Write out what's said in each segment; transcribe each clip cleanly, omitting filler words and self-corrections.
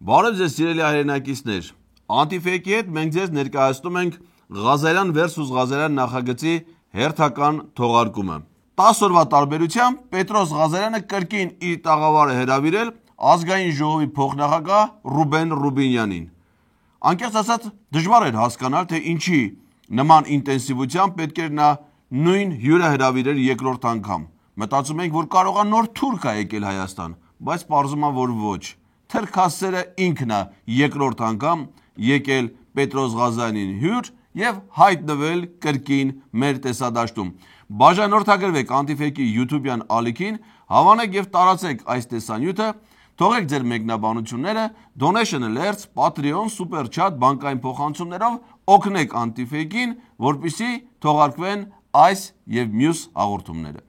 Բարև ձեզ սիրելի հայրենակիցներ, Անտիֆեյքի հետ մենք ձեզ ներկայացնում ենք Ղազարյան vs Ղազարյան նախագծի հերթական թողարկումը։ 10 օրվա տարբերությամբ Պետրոս Ղազարյանը կրկին իր տաղավարը հրավիրել Ազգային ժողովի փոխնախագահ Ռուբեն Ռուբինյանին։ Անկեղծ ասած, դժվար էր հասկանալ, թե ինչի նման ինտենսիվությամբ պետք էր նա նույն հյուրը հրավիրել երկրորդ անգամ։ Մտածում ենք, որ կարող է նոր թուրք է եկել Հայաստան, բայց պարզվում է, որ ոչ։ Թրքասերը ինքն է երկրորդ անգամ եկել Պետրոս Ղազարյանին հյուր եւ հայտնվել կրկին մեր տեսադաշտում։ Բաժանորդագրվեք Անտիֆեյքի YouTube-յան ալիքին, հավանեք եւ տարածեք այս տեսանյութը, թողեք ձեր մեկնաբանությունները, donation alerts, Patreon, super chat, բանկային փոխանցումներով օգնեք Անտիֆեյքին, որպեսզի թողարկվեն այս եւ մյուս հաղորդումները։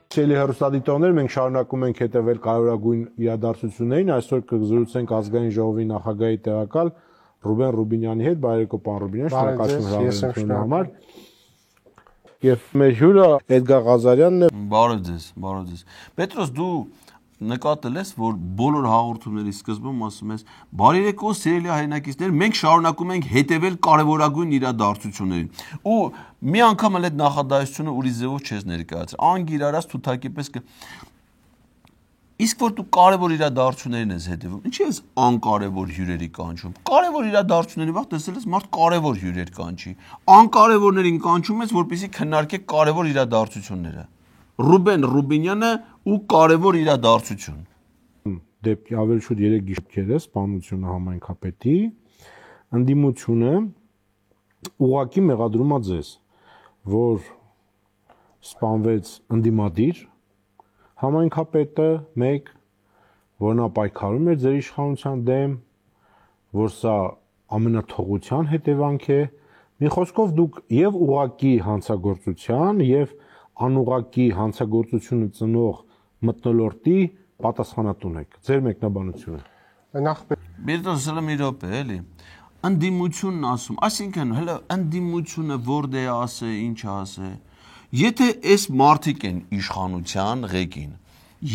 Սիրելի հեռուստադիտողներ, մենք շարունակում ենք հետևել կարևորագույն իրադարձություններին։ Այսօր կզրուցենք Ազգային ժողովի նախագահի տեղակալ Ռուբեն Ռուբինյանի հետ։ Բարեկո պարոն Ռուբինյան, շնորհակալություն հրավերության համար։ Եվ մեր հյուրը Էդգար Ղազարյանն է։ Բարև ձեզ։ Պետրոս, դու նկատել ես, որ բոլոր հաղորդումների սկզբում ասում ես. «Բարերեկո սիրելի հայրենակիցներ, մենք շարունակում ենք հետևել կարևորագույն իրադարձություններին»։ Ու մի անգամ էլ այդ նախադասությունը ուրիշ ձևով չես ներկայացրել։ Անգիրարած թութակի պես Իսկ որ դու կարևոր իրադարձություններին ես հետևում, ինչի՞ ես անկարևոր հյուրերի կանչում։ Կարևոր իրադարձությունների վաղ տեսել ես մարդ կարևոր հյուրեր կանչի։ Անկարևորներին կանչում ես, որպեսզի քննարկեք կարևոր իրադարձությունները։ Ռուբեն Ռուբինյանը ու կարևոր իրադարձություն։ Դեպքի ավելի շուտ 3 գիշեր է սպանությունը համայնքապետի ընդդիմությունը ուղղակի մեղադրում է ձեզ, որ սպանվեց ընդդիմադիր համայնքապետը մեկ, որ նա պայքարում էր ձեր իշխանության դեմ, որ սա ամենաթողության հետևանք է։ Մի խոսքով դուք եւ ուղղակի հանցագործության եւ անուղղակի հանցագործությունը ծնող մթնոլորտի պատասխանատուն եք։ Ձեր մեկնաբանությունը։ Նախ Պետրոսը մի րոպե, էլի։ Ընդդիմությունն ասում, այսինքն հələ ընդդիմությունը որտե է ասե, ինչ ասե։ Եթե այս մարդիկ են իշխանության ղեկին,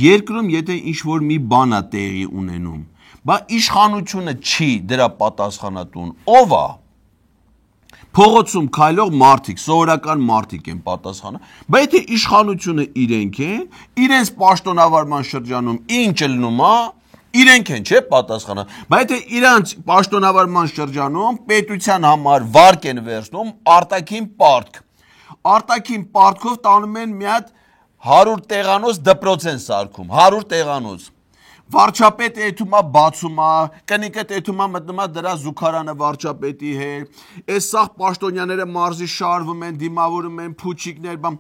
երկրում եթե ինչ-որ մի բան է տեղի ունենում, բա իշխանությունը չի դրա պատասխանատուն, ով է։ Փողոցում քայլող մարդիկ, սովորական մարդիկ են պատասխանը, բայց եթե իշխանությունը իրենք են, իրենց պաշտոնավարման շրջանում ինչ լնում է, իրենք են, չէ, պատասխանը, բայց եթե իրանց պաշտոնավարման շրջանում պետության համար վարկ են վերցնում արտաքին պարտք, արտաքին պարտքով տանում են մի հատ 100 տեղանոց դպրոց են սարքում, 100 տեղանոց։ Վարչապետը էթում է բացում է, կնիկը էթում է մտնում է դրա զուգարանը վարչապետի հետ, այս սաղ պաշտոնյաները մարզի շարվում են, դիմավորում են, փուչիկներ, բան։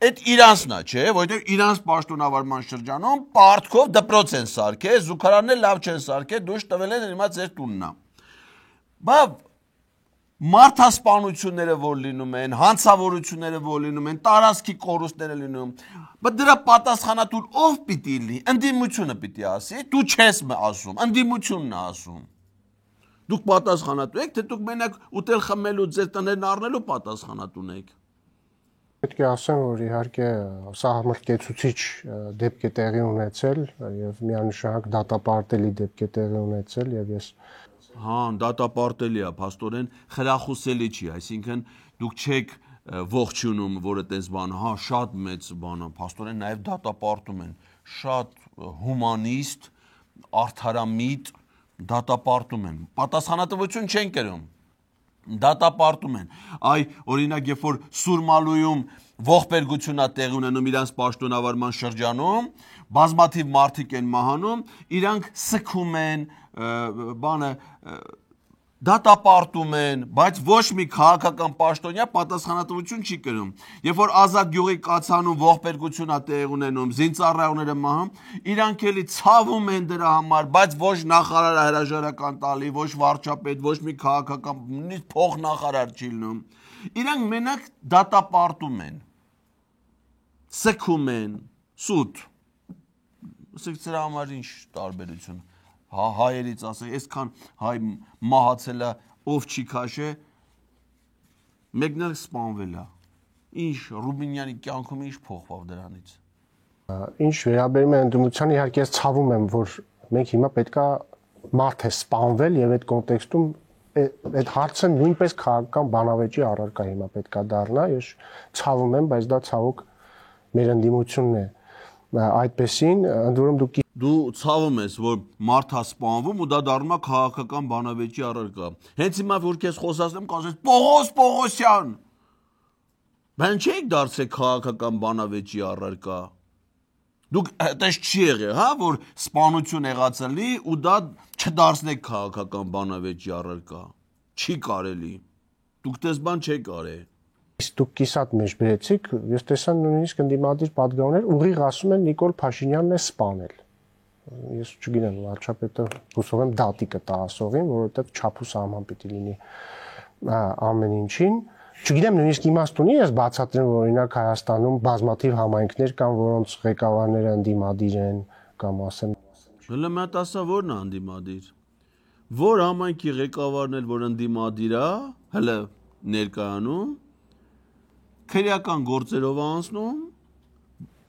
Այդ իրանցն է, չէ, որովհետև իրանց պաշտոնավարման շրջանում պարտքով դպրոց են սարքել, զուգարաններ լավ չեն սարքել, դուրս տվել են հիմա ձեր տունն է։ Բա մարդասպանությունները որ լինում են, հանցավորությունները որ լինում են, տարածքի կորուստները լինում, բայց դրա պատասխանատուն ով պիտի լինի, ընդդիմությունը պիտի ասի, դու չես ասում, ընդդիմությունն է ասում։ Դուք պատասխանատու եք, թե դուք մենակ ուտել խմելու ձեր տներն առնելու պատասխանատուն եք։ Պետք է ասեմ, որ իհարկե սա համակեցուցիչ դեպք է տեղի ունեցել եւ միանշանակ դատապարտելի դեպք է տեղի ունեցել եւ ես Հա, դատապարտելի է, փաստորեն խրախուսելի չի, այսինքն դուք չեք ողջունում, որ այդպես բան, հա, շատ մեծ բան է, փաստորեն նաև դատապարտում են, շատ հումանիստ, արդարամիտ դատապարտում են, պատասխանատվություն չեն կրում, դատապարտում են, օրինակ, երբ որ Սուրմալույում ողբերգություն է տեղի ունենում իրանց պաշտոնավարման շրջանում, բազմաթիվ մարդիկ են մահանում, իրանք սգում են, բանը դատապարտում են, բայց ոչ մի քաղաքական պաշտոնյա պատասխանատվություն չի կրում։ Երբ որ Ազատ գյուղի կացանում ողբերգություն է տեղի ունենում, զինծառայողները մահում, իրանք էլի ցավում են դրա համար, բայց ոչ նախարարը հրաժարական տալի, ոչ վարչապետ, ոչ մի քաղաքական, նույնիսկ փոխնախարար չի լինում։ Իրանք մենակ դատապարտում են, սգում են, սուտ։ Ասեք դրա համար ինչ տարբերություն։ Հայերից ասենք, այսքան հայ մահացել է, ով չի քաշե, մեկն էլ սպանվել է։ Ինչ Ռուբինյանի կյանքում ինչ փոխվավ դրանից։ Ինչ վերաբերում է ընդդիմությանը, իհարկե ես ցավում եմ, որ մենք հիմա պետքա մարդ է սպանվել եւ այդ կոնտեքստում այդ հարցը նույնպես քաղաքական բանավեճի առարկա հիմա պետքա դառնա, ես ցավում եմ, բայց դա ցավոք մեր ընդդիմությունն է այդպեսին, ընդ որում դու ցավում ես, որ մարդ է սպանվում ու դա դառնում է քաղաքական բանավեճի առարկա։ Հենց հիմա որ քեզ խոսացնեմ, կասես Պողոս Պողոսյան։ Բան չեք դարձել քաղաքական բանավեճի առարկա։ Դուք այդպես չի եղել, հա, որ սպանություն եղածելի ու դա չդարձնեք քաղաքական բանավեճի առարկա։ Չի կարելի։ Դուք դες բան չեք արել։ Իսկ դուք կիսատ մեջ բերեցիք, ես տեսա նույնիսկ ընդդիմադիր պատգամներ ուղիղ ասում են Նիկոլ Փաշինյանն է սպանել։ Ես չգիտեմ, վարչապետը հուսով եմ դատի կտա ասողին, որովհետև չափու սահման պիտի լինի ամեն ինչին։ Չգիտեմ, նույնիսկ իմաստ ունի ես բացատրեմ, որ օրինակ Հայաստանում բազմաթիվ համայնքներ կան, որոնց ղեկավարները ընդդիմադիր են կամ ասեմ։ Հələ մատ ասա որն է ընդդիմադիր։ Որ համայնքի ղեկավարն էլ որ ընդդիմադիր է, հələ ներկայանում քրեական գործերով անցնում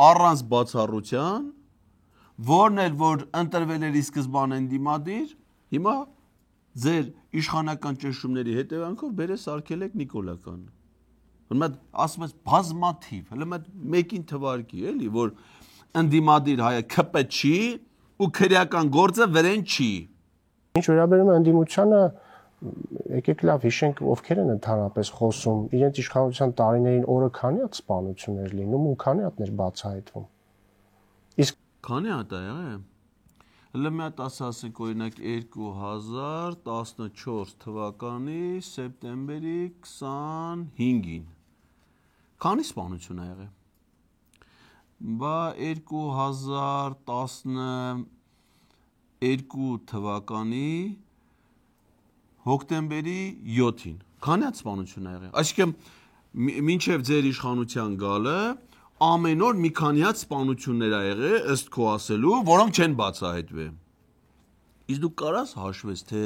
առանց բացառության, որն էլ որ ընտրվել էր ի սկզբանե ընդդիմադիր, հիմա ձեր իշխանական ճնշումների հետևանքով բերես արկել եք Նիկոլական։ Հələ ասում ես բազմաթիվ, հələ մեկին թվարկի, էլի, որ ընդդիմադիր հայը ԿՊ չի ու քրեական գործը վրեն չի։ Ինչ վերաբերում է ընդդիմությանը, եկեք լավ հիշենք ովքեր են ընդհանրապես խոսում, իրենց իշխանության տարիներին օրը քանի հատ սպանություններ լինում ու քանի հատներ բացահայտվում։ Իսկ քանի հատ է եղել։ Հələ մի հատ ասենք օրինակ 2014 թվականի սեպտեմբերի 25-ին։ Քանի սպանություն է եղել։ Բա 2012 թվականի հոկտեմբերի 7-ին։ Քանի հատ սպանություն է եղել։ Այսինքն մինչև ձեր իշխանության գալը ամեն օր մի քանի հատ սպանություններ ա եղել, ըստ քո ասելու, որոնք չեն բացահայտվել։ Իսկ դու կարաս հաշվես, թե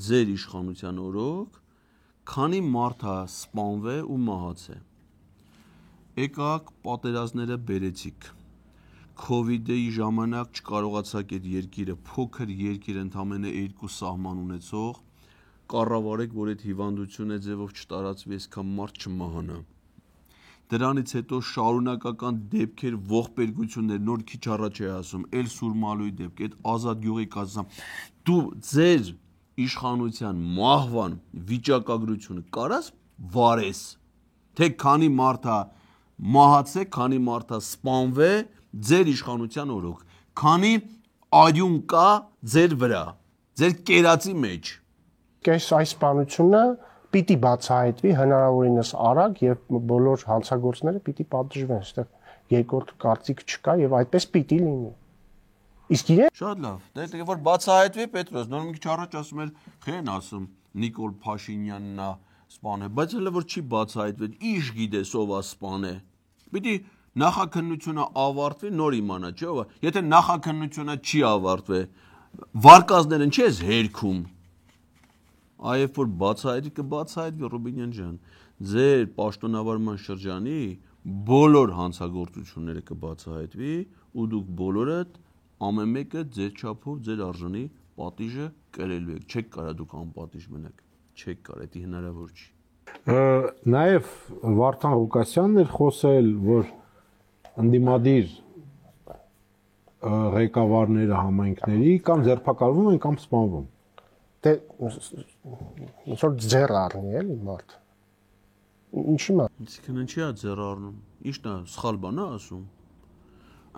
ձեր իշխանության օրոք քանի մարդ ա սպանվել ու մահացել։ Եկաք պատերազմները բերեցիք։ Քովիդի ժամանակ չկարողացաք այդ երկիրը, փոքր երկիր ընդամենը 2 սահման ունեցող, կառավարեք, որ այդ հիվանդությունը ձևով չտարածվի, այսքան մարդ չմահանա։ Դրանից հետո շարունակական դեպքեր, ողբերգություններ, նոր քիչ առաջ է ասում, էլ Սուրմալուի դեպք, այդ ազատ գյուղի կազմը, դու ձեր իշխանության մահվան վիճակագրությունը կարաս վարես, թե քանի մարդ է մահացել, քանի մարդ է սպանվել ձեր իշխանության օրոք, քանի արյուն կա ձեր վրա, ձեր կերածի մեջ։ Այս սպանությունը պիտի բացահայտվի հնարավորինս արագ եւ բոլոր հանցագործները պիտի պատժվեն, այստեղ երկրորդ կարծիք չկա եւ այդպես պիտի լինի։ Իսկ իրեն Շատ լավ։ Դե որ բացահայտվի Պետրոս, նոր մի քիչ առաջ ասում էր, խեն ասում Նիկոլ Փաշինյանն է սպանել, բայց հələ որ չի բացահայտվել, ինչ գիտես ով է սպանել։ Պիտի նախաքննությունը ավարտվի, նոր իմանա, չէ՞ ով։ Եթե նախաքննությունը չի ավարտվել, վարկածներն չես հերքում։ Այև որ բացահայտի կբացահայտվի Ռուբինյան ջան, ձեր պաշտոնավարման շրջանի բոլոր հանցագործությունները կբացահայտվի ու դուք բոլորդ ամեն մեկը ձեր չափով ձեր արժանի պատիժը կրելու եք, չեք կարա դուք անպատիժ մնաք, չեք կարա, դա հնարավոր չի։ Նաև Վարդան Ղուկասյանն էր խոսել, որ ընդդիմադիր ղեկավարները համայնքների կամ ձերբակալվում են կամ սպանվում։ դե ոնց որ ձեռ առնի էլի մարդ։ Ինչի՞ մա։ Իսկն ինչի՞ է ձեռ առնում։ Ի՞նչն է, սխալ բան է ասում։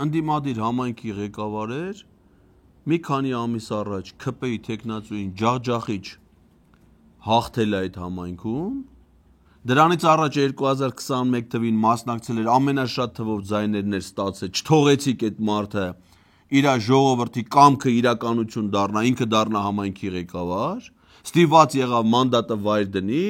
Ընդդիմադիր համայնքի ղեկավարեր մի քանի ամիս առաջ ԿՊ-ի տեխնացուին ջախջախիչ հաղթել է այդ համայնքում։ Դրանից առաջ 2021 թվին մասնակցել էր ամենաշատ թվով ձայներներ ստացել, չթողեցիք այդ մարդը իր ժողովրդի կամքը իրականություն դառնա, ինքը դառնա համայնքի ղեկավար, ստիպված եղավ մանդատը վայր դնի,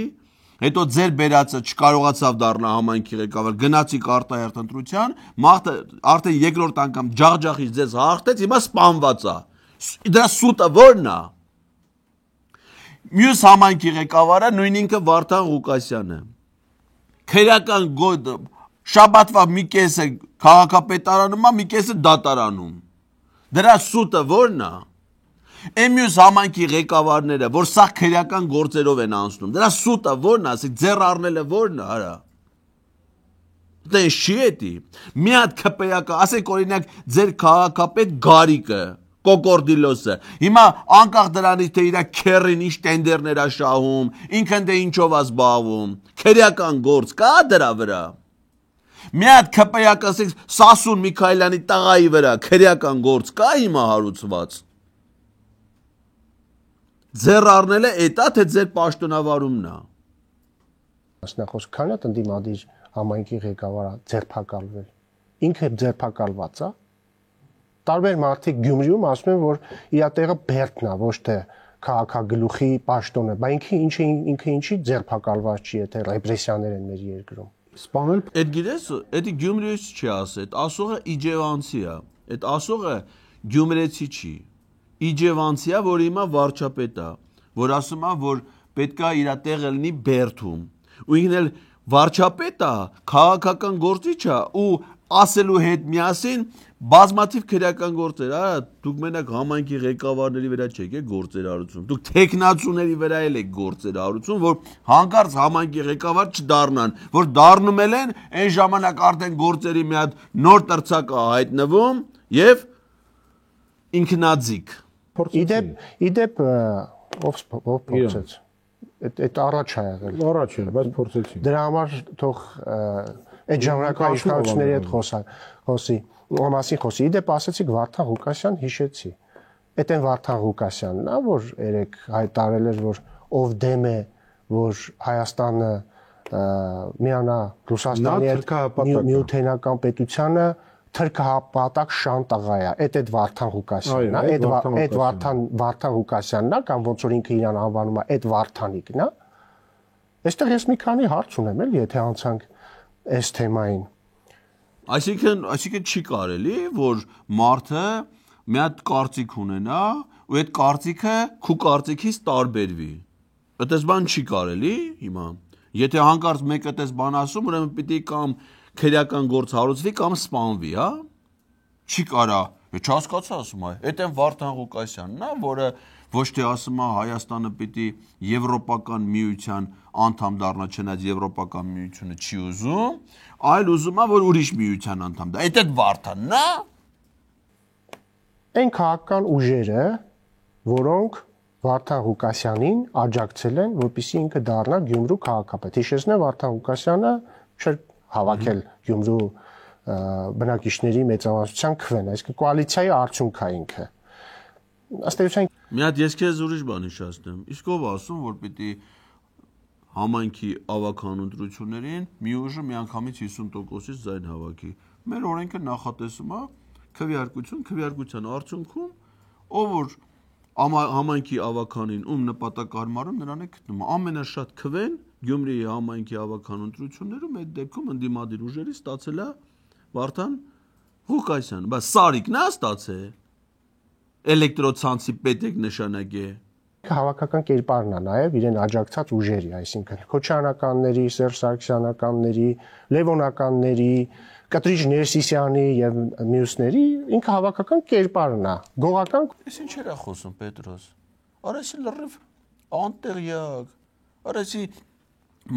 հետո ձեր բերածը չկարողացավ դառնա համայնքի ղեկավար, գնացիք արտահերթ ընտրության, մարդը արդեն երկրորդ անգամ ջախջախից ձեզ հաղթեց, հիմա սպանված է։ Դրա սուտը ո՞րն է։ Մյուս համայնքի ղեկավարը նույն ինքը Վարդան Ղուկասյանը։ Քրեական շաբաթվա մի կեսը քաղաքապետարանում է, մի կեսը դատարանում։ Դրա սուտը ո՞րն է։ Մյուս համայնքի ղեկավարները, որ սա քրեական գործերով են անցնում, դրա սուտը ո՞րն է, ասեք ձեռ առնելը ո՞րն է, արա։ Դա չի էտի։ Մի հատ քպեյակը, ասեք օրինակ ձեր քաղաքապետ Գարիկը, Կոկորդիլոսը, հիմա անկախ դրանից թե իր քերին ինչ տենդերներ է շահում, ինքն դե ինչով է զբաղվում, քրեական գործ կա դրա վրա։ Մի հատ քպեյակը, ասեք Սասուն Միքայելյանի տղայի վրա քրեական գործ կա հիմա հարուցված։ Ձեռ առնելը էտա թե ձեր պաշտոնավարումն է։ Մասնախոս քանի հատ ընդդիմադիր համայնքի ղեկավարը ձերբակալվել։ Ինքը ձերբակալված է։ Տարբեր մարդիկ Գյումրիում ասում են, որ իր տեղը Բերդն է, ոչ թե քաղաքագլուխի պաշտոնը, բայց ինքը ինչի ձերբակալված չի, եթե ռեպրեսիաներ են մեր երկրում։ Սպանել Այդ գիտես, դա Գյումրիից չի ասել, այդ ասողը իջևանցի է, այդ ասողը գյումրեցի չի։ Իջևանցի է, որ հիմա վարչապետ է, որ ասում է, որ պետքա իր տեղը լինի Բերդում։ Ու ինքն էլ վարչապետ է, քաղաքական գործիչ է ու ասելու հետ միասին բազմաթիվ քրեական գործեր, արա դուք մենակ համայնքի ղեկավարների վրա չեք գործեր արություն, դուք տեխնացուների վրա եք գործեր արություն, որ հանկարծ համայնքի ղեկավար չդառնան, որ դառնում են, այն ժամանակ արդեն գործերի մի հատ նոր տրցակ է հայտնվում եւ ինքնաձիգ։ Իդեպ ով փորձեց։ Այդ առաջ է եղել։ Առաջ է, բայց փորձեցին։ Դրա համար թող այդ ժամանակվա իշխանությունների հետ խոսի, մասին խոսի։ Իդեպ ասեցիք Վարդան Ղուկասյան հիշեցի։ Այդ այն Վարդան Ղուկասյանն է, որ երեք հայտարարել էր, որ ով դեմ է, որ Հայաստանը միանա Ռուսաստանի հետ միութենական պետությանը, թրքահապատակ շան տղա է, այդ Վարդան Ղուկասյանն է, այդ Վարդան Ղուկասյանն է, կամ ոնց որ ինքը իրան անվանում է, այդ Վարդանիկն է։ Այստեղ ես մի քանի հարց ունեմ, էլի, եթե անցանք այս թեմային։ Այսինքն չի կարելի, որ մարդը մի հատ կարծիք ունենա, ու այդ կարծիքը քու կարծիքից տարբերվի։ Այդպես բան չի կարելի հիմա։ Եթե հանկարծ մեկը այդպես բան ասում, ուրեմն պիտի կամ քրեական գործ հարուցվի կամ սպանվի, հա։ Չի կարա։ Չհասկացա ասում է։ Այդ այն Վարդան Ղուկասյանն է, որը ոչ թե ասում է Հայաստանը պիտի Եվրոպական միության անդամ դառնա, չնայած Եվրոպական միությունը չի ուզում, այլ ուզում է, որ ուրիշ միության անդամ դա։ Այդ Վարդանն է։ Այն քաղաքական ուժերը, որոնք Վարդան Ղուկասյանին աջակցել են, որպեսզի ինքը դառնա Գյումրու քաղաքապետ։ Հիշեցնեմ, Վարդան Ղուկասյանը չէր հավաքել Գյումրու բնակիչների մեծամասնության քվեն, այսինքն կոալիցիայի արդյունք է ինքը։ Ըստ էության մի հատ ես քեզ ուրիշ բան հիշեցնեմ։ Իսկ ով ասում, որ պիտի համայնքի ավականուն ընտրություններին մի ուժը միանգամից 50%-ից ձայն հավաքի։ Մեր օրենքը նախատեսում է քվեարկության արդյունքում ով որ համայնքի ավականին ում նպատակ արմարում նրան է գտնում ամենաշատ քվեն Գյումրիի համայնքի ավականուն ընտրություններում այդ դեպքում ընդդիմադիր ուժերի ստացել է Վարդան Ղուկասյանը, բայց Սարիկն է ստացել էլեկտրոցանցի պետք նշանակե հավաքական կերպարն է նաև իրեն աջակցած ուժերի, այսինքն Քոչարյանականների, Սերժ Սարգսյանականների, Լևոնականների, Կտրիչ Ներսիսյանի եւ մյուսների ինքը հավաքական կերպարն է, գողական։ Ես ինչ էր խոսում Պետրոս։ Արեցի լրիվ անտեղյակ։ Արեցի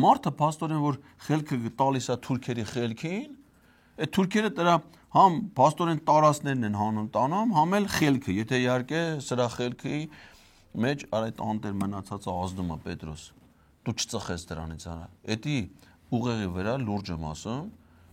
մարդը փաստորեն որ խելքը տալիս է թուրքերի խելքին, այդ թուրքերը դրա համ փաստորեն տարածներն են հանում տանում, համ էլ խելքը, եթե իհարկե սրա խելքի մեջ այդ անտեր մնացածը ազդում է Պետրոս։ Դու չծխես դրանից արա։ Էդի ուղեղի վրա լուրջ եմ ասում,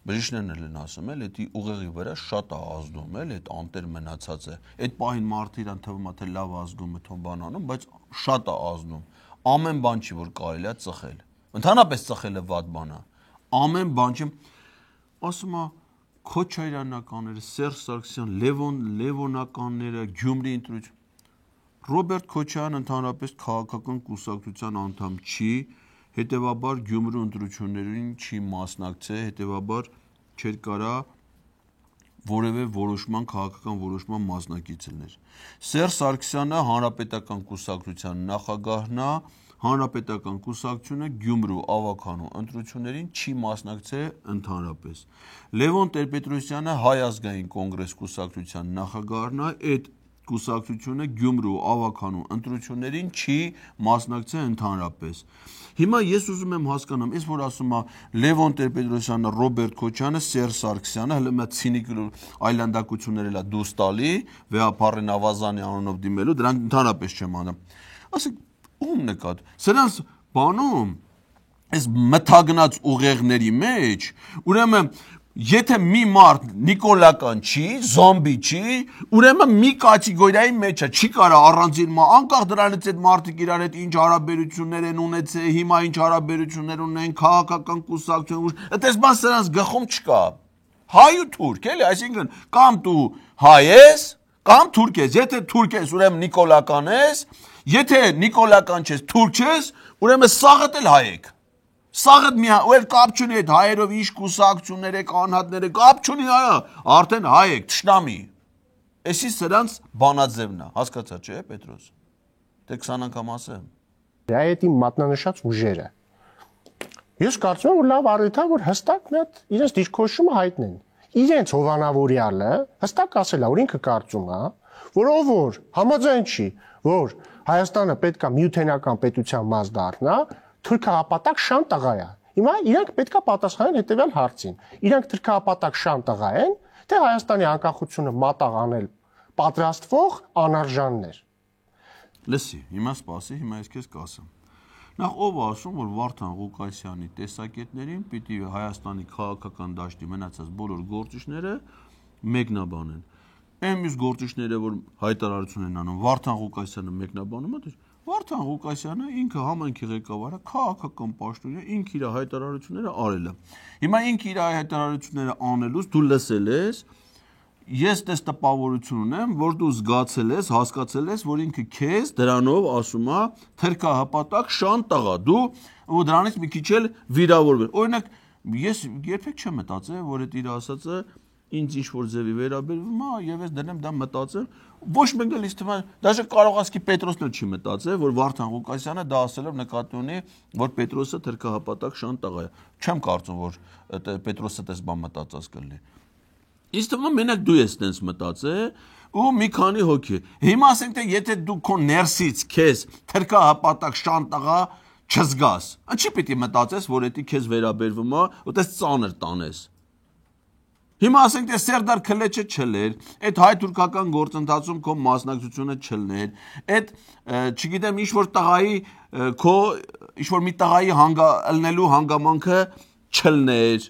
բժիշկներն են ասում, էդի ուղեղի վրա շատ է ազդում, այդ անտեր մնացածը։ Այդ պահին մարդը իրան թվում է թե լավ ազգում է թող բան անում, բայց շատ է ազդում։ Ամեն բան չի որ կարելի է ծխել։ Ընդհանրապես ծխելը վատ բան է։ Ամեն բան չի ասում է Քոչարյանականները, Սերժ Սարգսյան, Լևոնականները, Գյումրի ընտրություն Ռոբերտ Քոչարյանը ընդհանրապես քաղաքական կուսակցության անդամ չի, հետևաբար Գյումրու ընտրություններին չի մասնակցել, հետևաբար չէր կարա որևէ որոշման քաղաքական որոշման մասնակից ելներ։ Սերժ Սարգսյանը հանրապետական կուսակցության նախագահն է, հանրապետական կուսակցությունը Գյումրու ավականու ընտրություններին չի մասնակցել ընդհանրապես։ Լևոն Տեր-Պետրոսյանը Հայ ազգային կոնգրես կուսակցության նախագահն է, այդ կուսակցությունը Գյումրու ավականու ընտրություններին չի մասնակցել ընդհանրապես։ Հիմա ես ուզում եմ հասկանամ, այս որ ասում է Լևոն Տեր-Պետրոսյանը, Ռոբերտ Քոչյանը, Սերժ Սարգսյանը, հələ մա ցինիկ այլանդակություններ էլա դուրս տալի, Վեհապարեն Ավազանի անունով դիմելու, դրանք ընդհանրապես չեմ անում։ Ասեք, ում նկատ։ Սրանց բանում այս մթագնած ուղեղների մեջ, ուրեմն եթե մի մարդ նիկոլական չի, զոմբի չի, ուրեմն մի կատեգորիայի մեջ է, չի կարա առանձին անկախ դրանից այդ մարդիկ իրար հետ ինչ հարաբերություններ են ունեցել, հիմա ինչ հարաբերություններ ունեն, քաղաքական կուսակցություն, այդպես բան սրանց գլխում չկա։ Հայ ու թուրք, էլի, այսինքն կամ դու հայ ես, կամ թուրք ես, եթե թուրք ես, ուրեմն նիկոլական ես, եթե նիկոլական չես, թուրք ես, ուրեմն սաղդ էլ հայ եք։ Սաղդ մի ու կապ չունի այդ հայերով ինչ կուսակցություններ եք, անհատներ եք, կապ չունի այո, արդեն հայ եք, թշնամի։ Էսի սրանց բանաձևն է, հասկացա՞ չէ, Պետրոս։ Դե 20 անգամ ասեմ։ Դա այդ իմ մատնանշած ուժերը։ Ես կարծում եմ, որ լավ առիթ է, որ հստակ մի հատ իրենց դիրքորոշումը հայտնեն։ Իրենց Հովանավորյալը հստակ ասել է, որ ինքը կարծում է, որ ով որ համաձայն չի, որ Հայաստանը պետք է միութենական պետության մաս դառնա, թուրքահապատակ շան տղա է։ Հիմա իրանք պետք է պատասխանեն հետևյալ հարցին։ Իրանք թուրքահապատակ շան տղա են, թե Հայաստանի անկախությունը մատաղ անել պատրաստվող անարժաններ։ Լսի, հիմա սպասի, հիմա ես քեզ կասեմ։ Նախ ով ասում, որ Վարդան Ղուկասյանի տեսակետներին պիտի Հայաստանի քաղաքական դաշտի մնացած բոլոր գործիչները մեկնաբանեն։ Այն մյուս գործիչները, որ հայտարարություն են անում, Վարդան Ղուկասյանը մեկնաբանում է, Վարդան Ղուկասյանը ինքը համայնքի ղեկավարը, քաղաքական պաշտոնյա, ինքը իր հայտարարությունները արել է։ Հիմա ինքը իր հայտարարությունները անելուց դու լսել ես, ես տես տպավորություն ունեմ, որ դու զգացել ես, հասկացել ես, որ ինքը քեզ դրանով ասում է թրքահպատակ շան տղա, դու ու դրանից մի քիչ էլ վիրավորվել։ Օրինակ, ես երբեք չեմ մտածել, որ այդ իր ասածը ինձ ինչ-որ ձևի վերաբերվում է, եւ ես դրեմ դա մտածել, ոչ մեկ էլ ինձ թվում է, դաժե կարող ասկի Պետրոսն էլ չի մտածել, որ Վարդան Ղուկասյանը դա ասելով նկատի ունի, որ Պետրոսը թրքահպատակ շան տղա է։ Չեմ կարծում, որ Պետրոսը դες բան մտածած կլինի։ Ինձ թվում է մենակ դու ես տենց մտածել ու մի քանի հոգի։ Հիմա ասենք թե եթե դու քո ներսից քեզ թրքահպատակ շան տղա չզգաս, ինչի՞ պիտի մտածես, որ դա քեզ վերաբերվում է, ու դες ծանր տանես։ Հիմա ասենք թե Սերդար Քլեչը չլեր, այդ հայ-թուրքական գործընթացում քո մասնակցությունը չլներ, այդ չգիտեմ ինչ-որ տղայի քո ինչ-որ մի տղայի ելնելու հանգամանքը չլներ։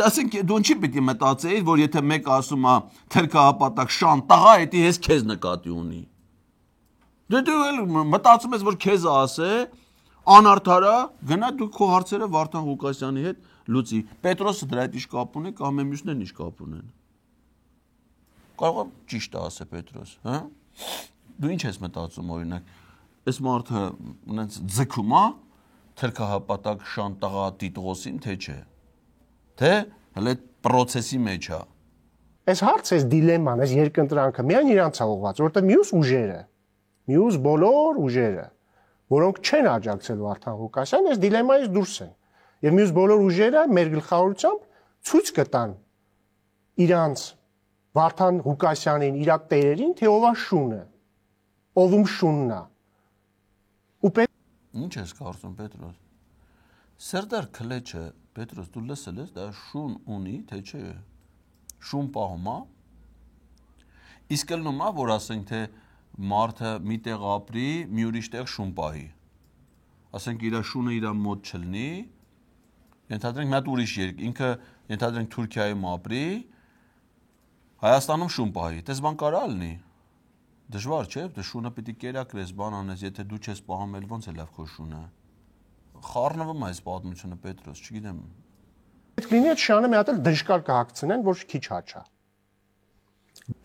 Ասենք դու ինչի՞ պիտի մտածեիր, որ եթե մեկ ասում է թրքահպատակ շան տղա, դա հես քեզ նկատի ունի։ Դու մտածում ես, որ քեզ ասե, անարդարա, գնա դու քո հարցերը Վարդան Ղուկասյանի հետ լուծի։ Պետրոսը դրա հետ ինչ կապ ունի, կամ մյուսներն ինչ կապ ունեն։ Կարող է ճիշտ ասե Պետրոս, հա։ Դու ինչ ես մտածում օրինակ, այս մարդը ունենց ձգում է թրքահպատակ շան տղա տիտղոսին, թե չէ։ Թե հələ process-ի մեջ է։ Այս հարցը, այս դիլեման, այս երկընտրանքը միայն իրանց է ուղղված, որտեղ մյուս ուժերը, մյուս բոլոր ուժերը, որոնք չեն աջակցել Վարդան Ղուկասյանին, այս դիլեմայից դուրս են։ Եվ մյուս բոլոր ուժերը մեր գլխավորությամբ ցույց կտան իրանց Վարդան Ղուկասյանին, իր տերերին, թե ով է շունը, ովում շունն է։ Ինչ ես կարծում, Պետրոս։ Սերդար Քլեչը, Պետրոս, դու լսել ես, դա շուն ունի, թե չէ։ Շուն պահում է։ Իսկ ելնում է, որ ասենք թե մարդը մի տեղ ապրի, մի ուրիշ տեղ շուն պահի։ Ասենք իր շունը իր մոտ չլինի, ենթադրենք մի հատ ուրիշ երկ, ինքը ենթադրենք Թուրքիայում ապրի, Հայաստանում շուն պահի, դες բան կարա լինի։ Դժվար չէ, դե շունը պիտի կերակրես, բան անես, եթե դու չես պահում, էլ ոնց է լավ քո շունը։ Խառնվում է այս պատմությունը, Պետրոս, չգիտեմ։ Պետք լինի այդ շանը մի հատ էլ դժկար կհագցնեն, որ քիչ հաճա։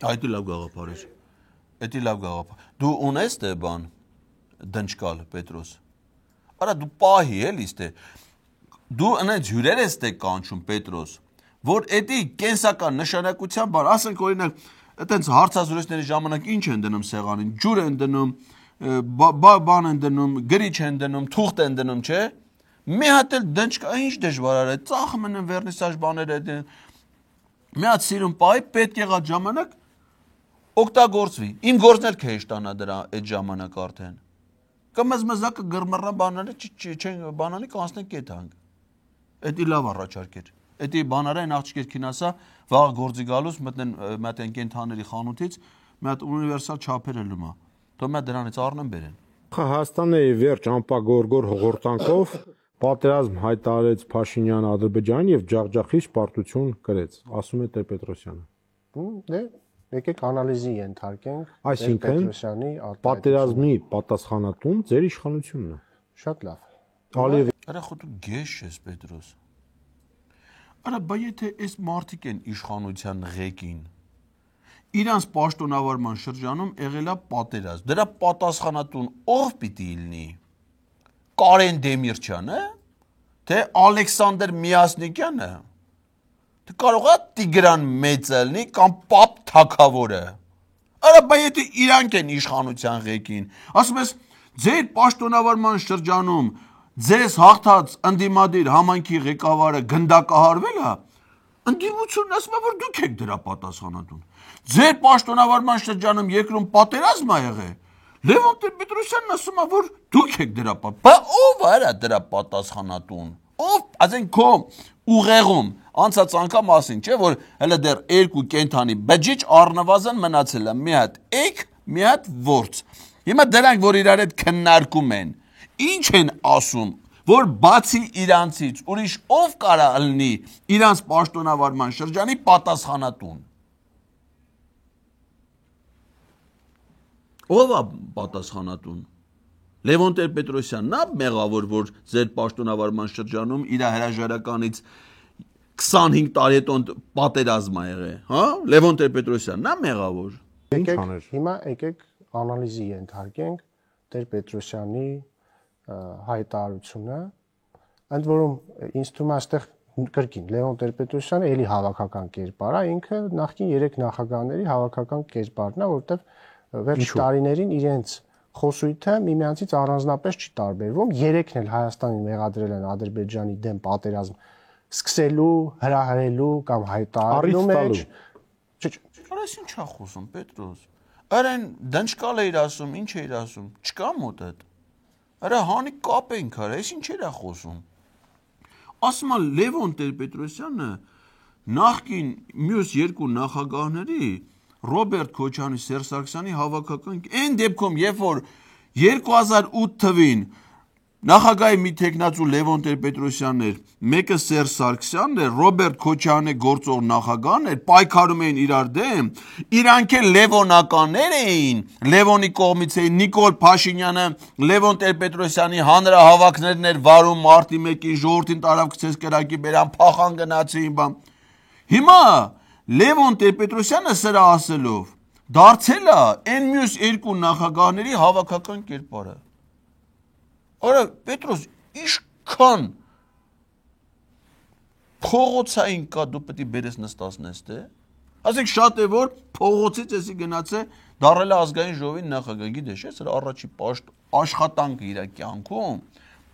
Այդ լավ գաղափար է։ Դա լավ գաղափար։ Դու ունես դե բան դնչկալ, Պետրոս։ Արա դու պահի էլի ստե։ Դու անց հյուրեր ես դե կանչում, Պետրոս, որ էդի կենսական նշանակության բան, ասենք օրինակ, այտենց հարցազրույցների ժամանակ ինչ են դնում սեղանին, ջուր են դնում, բան են դնում, գրիչ են դնում, թուղթ են դնում, չէ՞։ Մի հատ էլ դնչ կա, ինչ դժվար է, ծախում են վերնիսաժ բաները, մի հատ սիրուն պահի պետք եղած ժամանակ օգտագործվի։ Իմ գործն էլ քեջ տանա դրա այդ ժամանակ արդեն։ Կմզմզակը գրմռա բանալը չեն բանալի կանցնենք այդ հանգ։ Էդի լավ առաջարկ էր։ Էդի բանարային աղջիկեր քինասա վաղ գործի գալուց մտնեն մատեն կենթաների խանութից մի հատ ունիվերսալ չափեր էլ լումա։ Թող մա դրանից առնեն բերեն։ Հայաստանի վերջ անպագորգոր հողորտանքով պատերազմ հայտարարեց Փաշինյանը Ադրբեջանին եւ ջախջախիչ պարտություն կրեց, ասում է Տեր-Պետրոսյանը։ Դե եկեք անալիզի ենթարկենք Տեր-Պետրոսյանի պատերազմի պատասխանատուն ձեր իշխանությունն է։ Շատ լավ։ Ալիև Արա խոտու գեշ ես Պետրոս։ Արա բա եթե այս մարդիկ են իշխանության ղեկին իրանց պաշտոնավարման շրջանում եղելա պատերազմ։ Դրա պատասխանատուն ով պիտի լինի։ Կարեն Դեմիրճյանը, թե Ալեքսանդր Միասնիկյանը, թե կարող է Տիգրան Մեծը լինի կամ Պապ Թագավորը։ Արա բա եթե իրանք են իշխանության ղեկին, ասում ես ձեր պաշտոնավարման շրջանում ձեզ հաղթած ընդդիմադիր համայնքի ղեկավարը գնդակահարվել է, ընդդիմությունն ասում է, որ դուք եք դրա պատասխանատուն։ Ձեր պաշտոնավարման շրջանում երկրում պատերազմ ա եղել, Լևոն Տեր-Պետրոսյանն ասում է, որ դուք եք դրա պատասխանատուն։ Բա ով է դրա պատասխանատուն։ Ով, ասենք քո ուղեղում անցած անգամ ասին, չէ, որ հələ դեռ երկու կենթանի բջիջ առնվազն մնացել է, մի հատ էգ, մի հատ որց։ Հիմա դրանք, որ իրար հետ քննարկում են, ինչ են ասում, որ բացի իրանցից ուրիշ ով կարա լինի իրանց պաշտոնավարման շրջանի պատասխանատուն։ Ով է պատասխանատուն։ Լևոն Տեր-Պետրոսյանն է մեղավոր, որ ձեր պաշտոնավարման շրջանում իր հրաժարականից 25 տարի հետո պատերազմ ա եղել, հա? Լևոն Տեր-Պետրոսյանն է մեղավոր։ Հիմա եկեք անալիզի ենթարկենք Տեր-Պետրոսյանի հայտարարությունը, ընդ որում ինձ թվում է այստեղ կրկին Լևոն Տեր-Պետրոսյանը էլի հավաքական կերպար է, ինքը նախկին 3 նախագահների հավաքական կերպարն է, որտեղ վերջ տարիներին իրենց խոսույթը միմյանցից առանձնապես չի տարբերվում, 3-ն էլ Հայաստանին մեղադրել են Ադրբեջանի դեմ պատերազմ սկսելու, հրահրելու կամ հայտարարելու մեջ։ Արես ինչ է խոսում Պետրոս։ Արեն դնչկալ է իր ասում, ինչ է իր ասում, չկա մոտդ։ Արա հանի կապ ենք արա, այս ինչ էր խոսում։ Ասում է Լևոն Տեր-Պետրոսյանը նախկին մյուս երկու նախագահների Ռոբերտ Քոչարյանի, Սերժ Սարգսյանի հավաքական այն դեպքում, երբ որ 2008 թվին նախագահի մի տեխնացու Լևոն Տեր-Պետրոսյանն էր, մեկը Սերժ Սարգսյանն էր, Ռոբերտ Քոչարյանը գործող նախագահն էր, պայքարում էին իրար դեմ, իրանք էլ լևոնականներ էին, Լևոնի կողմից էին, Նիկոլ Փաշինյանը Լևոն Տեր-Պետրոսյանի հանրահավաքներն էր վարում մարտի 1-ին, ժողովրդին տարավ գցեց կրակի բերան, փախան գնացին, բան։ Հիմա Լևոն Տեր-Պետրոսյանը սրա ասելով դարձել է այն մյուս երկու նախագահների հավաքական կերպարը։ Արա Պետրոս, իշքան փողոցային կա դու պետք է բերես նստածնես դե։ Ասենք շատ է որ փողոցից էսի գնացե դարել է ազգային ժողովի նախագահ, գիտես, սրա առաջի աշխատանքը իր կյանքում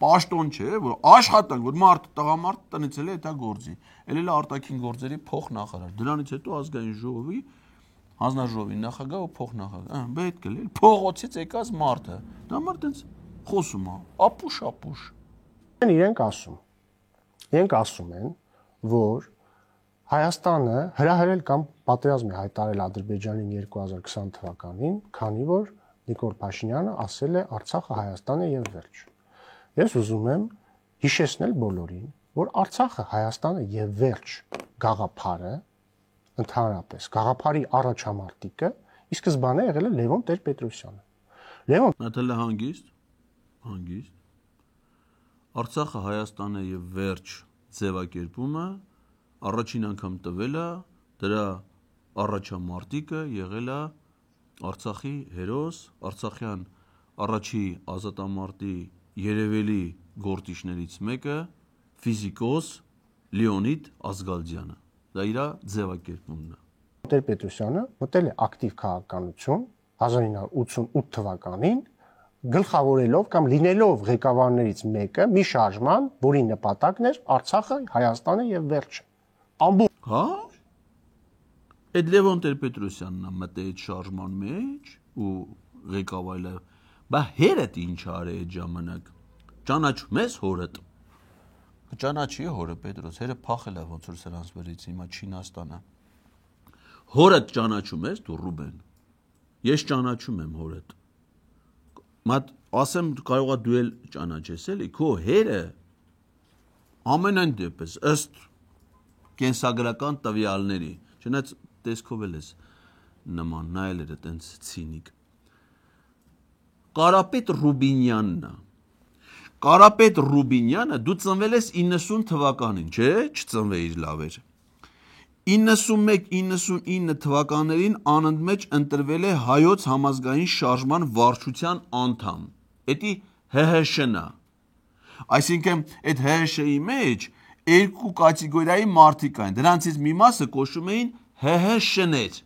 պաշտոն չէ, որ աշխատանք, որ մարդ տղամարդ տնից էլ է դա գործի։ Էլի արտաքին գործերի փոխնախարար։ Դրանից հետո ազգային ժողովի հանձնաժողովի նախագահ ու փոխնախագահ։ Պետք է փողոցից եկած մարդը։ Դա մարդ այնց խոսում է, ապուշ։ Իրենք ասում են, որ Հայաստանը հրահրել կամ պատերազմ է հայտարարել Ադրբեջանին 2020 թվականին, քանի որ Նիկոլ Փաշինյանը ասել է Արցախը Հայաստան է եւ վերջ։ Ես ուզում եմ հիշեցնել բոլորին, որ Արցախը Հայաստանը եւ վերջ գաղափարը ընդհանրապես գաղափարի առաջամարտիկը ի սկզբանե եղել է Լևոն Տեր-Պետրոսյանը։ Լևոն Նատալը հանգիստ Արցախը Հայաստան է եւ վերջ ձևակերպումը առաջին անգամ տվել է դրա առաջամարտիկը եղել է Արցախի հերոս, Արցախյան առաջի ազատամարտի երևելի գործիչներից մեկը ֆիզիկոս Լեոնիդ Ազգալդյանը։ Դա իր ձևակերպումն է։ Տեր-Պետրոսյանը մտել է ակտիվ քաղաքականություն 1988 թվականին գլխավորելով կամ լինելով ղեկավարներից մեկը մի շարժման, որի նպատակն էր Արցախը, Հայաստանը եւ վերջը։ Ամբողջ Հա? Այդ Լևոն Տեր-Պետրոսյանն է մտել այդ շարժման մեջ ու ղեկավարել։ Բա հերդ ինչ արի այդ ժամանակ։ Ճանաչում ես հորդ։ Ճանաչի հորը Պետրոս, հերը փախել է ոնց որ սրանց վերից հիմա Չինաստանը։ Հորդ ճանաչում ես դու Ռուբեն։ Ես ճանաչում եմ հորդ։ Մատ ասեմ կարողա դու էլ ճանաչես էլի, քո հերը ամենայն դեպս ըստ կենսագրական տվյալների, չնայած տեսքով էլ ես նման, նայել էր այտենց ցինիկ։ Կարապետ Ռուբինյանն է։ Կարապետ Ռուբինյանը դու ծնվել ես 90 թվականին, չէ՞, չծնվեիր լավ էր։ 91-99 թվականներին անընդմեջ ընտրվել է հայոց համազգային շարժման վարչության անդամ։ Էդի ՀՀՇ-ն է։ Այսինքն այդ ՀՀՇ-ի մեջ երկու կատեգորիայի մարդիկ կային։ Դրանցից մի մասը կոչվում էին ՀՀՇ-ներ։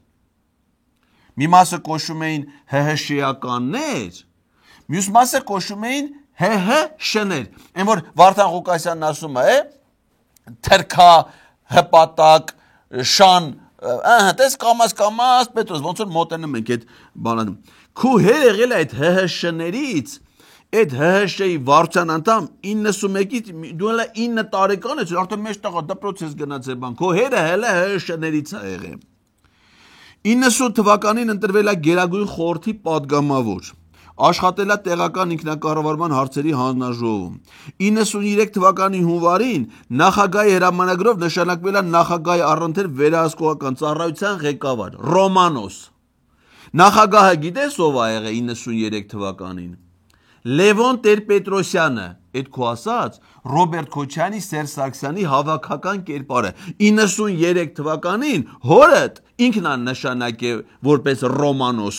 Մի մասը կոչվում էին ՀՀՇ-ականներ, մյուս մասը կոչվում էին ՀՀՇ-ներ։ Այն որ Վարդան Ղուկասյանն ասում է, թրքա, հպատակ, շան, տես կամաց Պետրոս, ոնց որ մոտենում ենք այդ բանը։ Քու հեր եղել է այդ ՀՀՇ-ներից, այդ ՀՀՇ-ի վարչության անդամ 91-ից դու հələ 9 տարեկան ես, արդեն մեջ տղա դպրոց ես գնացել բան։ Քո հերը հələ ՀՀՇ-ներից է եղել։ 90 թվականին ընտրվել է Գերագույն խորհրդի падգամավոր։ Աշխատել է տեղական ինքնակառավարման հարցերի հանձնաժողովում։ 93 թվականի հունվարին նախագահի հրամանագրով նշանակվել է նախագահի առընթեր վերահսկողական ծառայության ղեկավար Ռոմանոս։ Նախագահը գիտես ով ա եղել 93 թվականին։ Լևոն Տեր-Պետրոսյանը, այդ քո ասած Ռոբերտ Քոչյանի, Սերժ Սարգսյանի հավաքական կերպարը 93 թվականին հորդ ինքն է նշանակել որպես Ռոմանոս։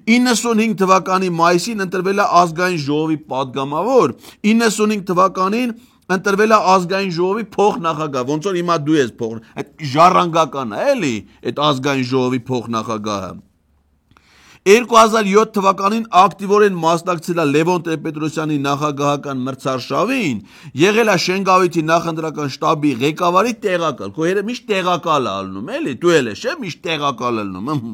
95 թվականի մայիսին ընտրվել է ազգային ժողովի падգամավոր, 95 թվականին ընտրվել է ազգային ժողովի փոխնախագահ, ոնց որ հիմա դու ես փոխ, այդ ժառանգական է էլի, այդ ազգային ժողովի փոխնախագահը։ 2007 թվականին ակտիվորեն մասնակցել է Լևոն Տեր-Պետրոսյանի նախագահական մրցարշավին, եղել է Շենգավիթի նախընտրական շտաբի ղեկավարի տեղակալ, քո հերը միշտ տեղակալ է ալնում, էլի, դու էլ ես, չէ՞, միշտ տեղակալ ալնում։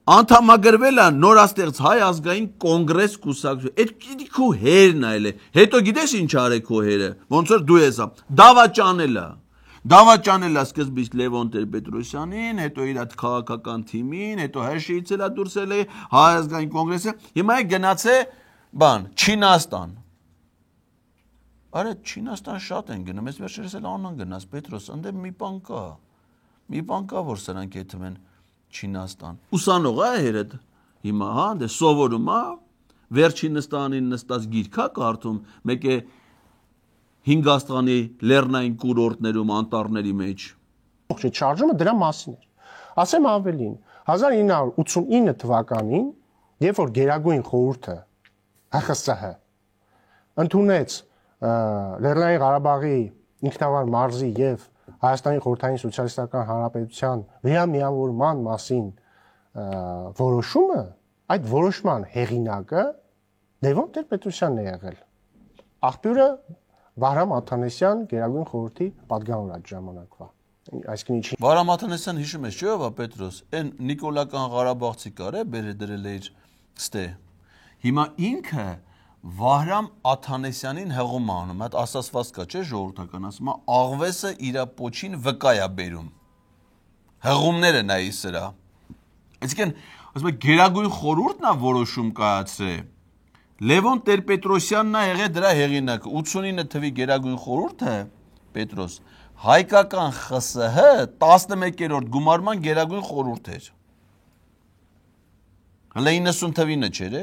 Անդամագրվել է նորաստեղծ Հայ ազգային կոնգրես կուսակցություն։ Այդ քո հերն է, հետո գիտես ինչ արել քո հերը, ոնց որ դու ես, դավաճանել է։ Դավաճանել է սկզբից Լևոն Տեր-Պետրոսյանին, հետո իր քաղաքական թիմին, հետո ՀՇ-ից էլ դուրսել է Հայ ազգային կոնգրեսը, հիմա է գնացել բան, Չինաստան։ Արա Չինաստան շատ են գնում, ես վերջերս էլ անան գնաց Պետրոս, ընդ մի բան կա։ Մի բան կա, որ սրանք եթում են Չինաստան։ Ուսանող է հերդ։ Հիմա հա, դե սովորում է, վերջին նստանին նստած գիրք է կարդում, մեկ է Հինգաստանի լեռնային կուրորտներում անտառների մեջ։ Ողջ շարժումը դրա մասին էր։ Ասեմ ավելին, 1989 թվականին, երբ որ Գերագույն խորհուրդը ՀԽՍՀ ընդունեց Լեռնային Ղարաբաղի ինքնավար մարզի եւ Հայաստանի Խորհրդային Սոցիալիստական Հանրապետության վերամիավորման մասին որոշումը, այդ որոշման հեղինակը Լևոն Տեր-Պետրոսյանն է եղել։ Աղբյուրը Վահրամ Աթանեսյան Գերագույն խորհրդի падգամավոր այդ ժամանակվա։ Այսինքն ինչի Վահրամ Աթանեսյան հիշում ես, չէ՞ ով է Պետրոս, այն Նիկոլական Ղարաբաղցի կարե բերե դրել էր ստե։ Հիմա ինքը Վահրամ Աթանեսյանին հեղում անում, այդ ասացված կա, չէ՞ ժողովրդական, ասում է աղվեսը իր պոչին վկայա բերում։ Հեղումները նայի սրա։ Այսինքն, ասում է Գերագույն խորհուրդն է որոշում կայացրել։ Լևոն Տեր-Պետրոսյանն է եղել դրա հեղինակը, 89 թվի Գերագույն խորհուրդը, Պետրոս, հայկական ԽՍՀ 11-րդ գումարման Գերագույն խորհուրդ էր։ Հələ 90 թվինը չէր,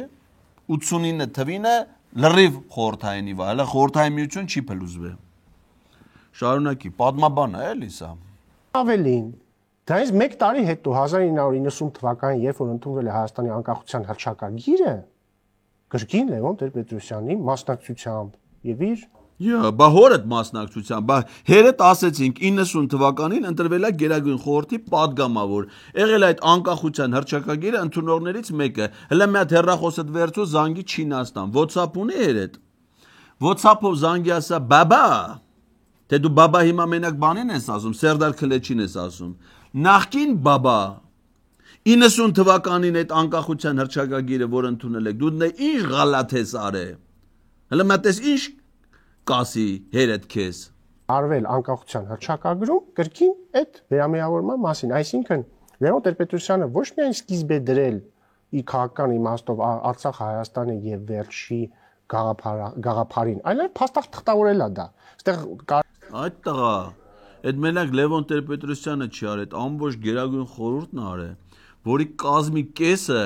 89 թվինը լրիվ խորհրդայինի վա, հələ խորհրդային միություն չի փլուզվել։ Շարունակի, պատմաբան է էլի սա։ Ավելին, դրանից 1 տարի հետո 1990 թվականին, երբ որ ընդունվել է Հայաստանի անկախության հռչակագիրը, կրկին Լևոն Տեր-Պետրոսյանի մասնակցությամբ եւ իր Բա հորդ մասնակցության, բա հերետ ասեցինք 90 թվականին ընտրվել է Գերագույն խորհրդի падգամավոր։ Եղել այդ անկախության հռչակագիրը ընդունողներից մեկը։ Հələ մի հատ հեռախոսդ վերցու զանգի Չինաստան։ WhatsApp ունի հերետ։ WhatsApp-ով զանգի ասա բաբա։ Թե դու բաբա հիմա մենակ բանին ես ասում, Սերդար Քլեչին ես ասում։ Նախկին բաբա 90 թվականին այդ անկախության հռչակագիրը, որ ընդունել եք, դու ինչ գալաթ ես արել։ Հələ մտես ինչ կասի հերետ քեզ արվել անկախության հռչակագրում կրկին այդ վերամիավորման մասին, այսինքն Լևոն Տեր-Պետրոսյանը ոչ միայն սկիզբ է դրել իր քաղաքական իմաստով Արցախ Հայաստանի եւ վերջի գաղափարին, այլև փաստաղ թղթավորել է դա։ Այստեղ այդ տղա, այդ մենակ Լևոն Տեր-Պետրոսյանը չի արել, այդ ամբողջ Գերագույն խորհուրդն արել, որի կազմի կեսը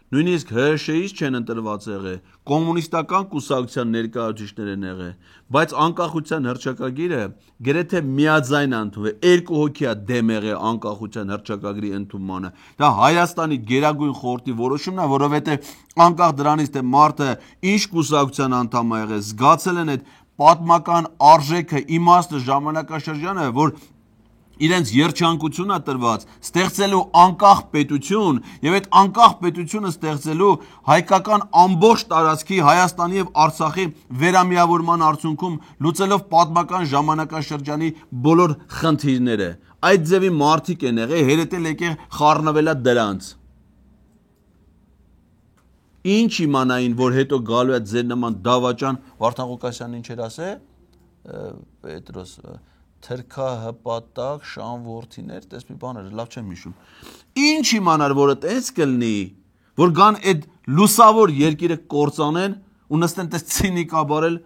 նույնիսկ ՀՇ-ից չեն ընտրված եղել, կոմունիստական կուսակցության ներկայացուցիչներ են եղել, բայց անկախության հռչակագիրը գրեթե միաձայն ընդունվել, երկու հոգի է դեմ եղել անկախության հռչակագրի ընդունմանը։ Դա Հայաստանի Գերագույն խորհրդի որոշումն է, որովհետև անկախ դրանից թե մարդը ինչ կուսակցության անդամ է եղել, զգացել են այդ պատմական արժեքը, իմաստը, ժամանակաշրջանը, որ իրենց երջանկությունը տրված ստեղծելու անկախ պետություն եւ այդ անկախ պետությունը ստեղծելու հայկական ամբողջ տարածքի Հայաստանի եւ Արցախի վերամիավորման արդյունքում լուծելով պատմական ժամանակաշրջանի բոլոր խնդիրները այդ ձևի մարդիկ են եղել հերետել եկել խառնվելա դրանց ինչ իմանային որ հետո գալու է ձեր նման դավաճան Վարդան Ղուկասյանն ինչ էր ասել Պետրոս Թրքա հպատակ շան ворթիներ, տես մի բան էր, լավ չեմ հիշում։ Ինչ իմանար, որ այդպես կլինի, որ գան այդ լուսավոր երկիրը կործանեն ու նստեն տես ցինիկաբարել։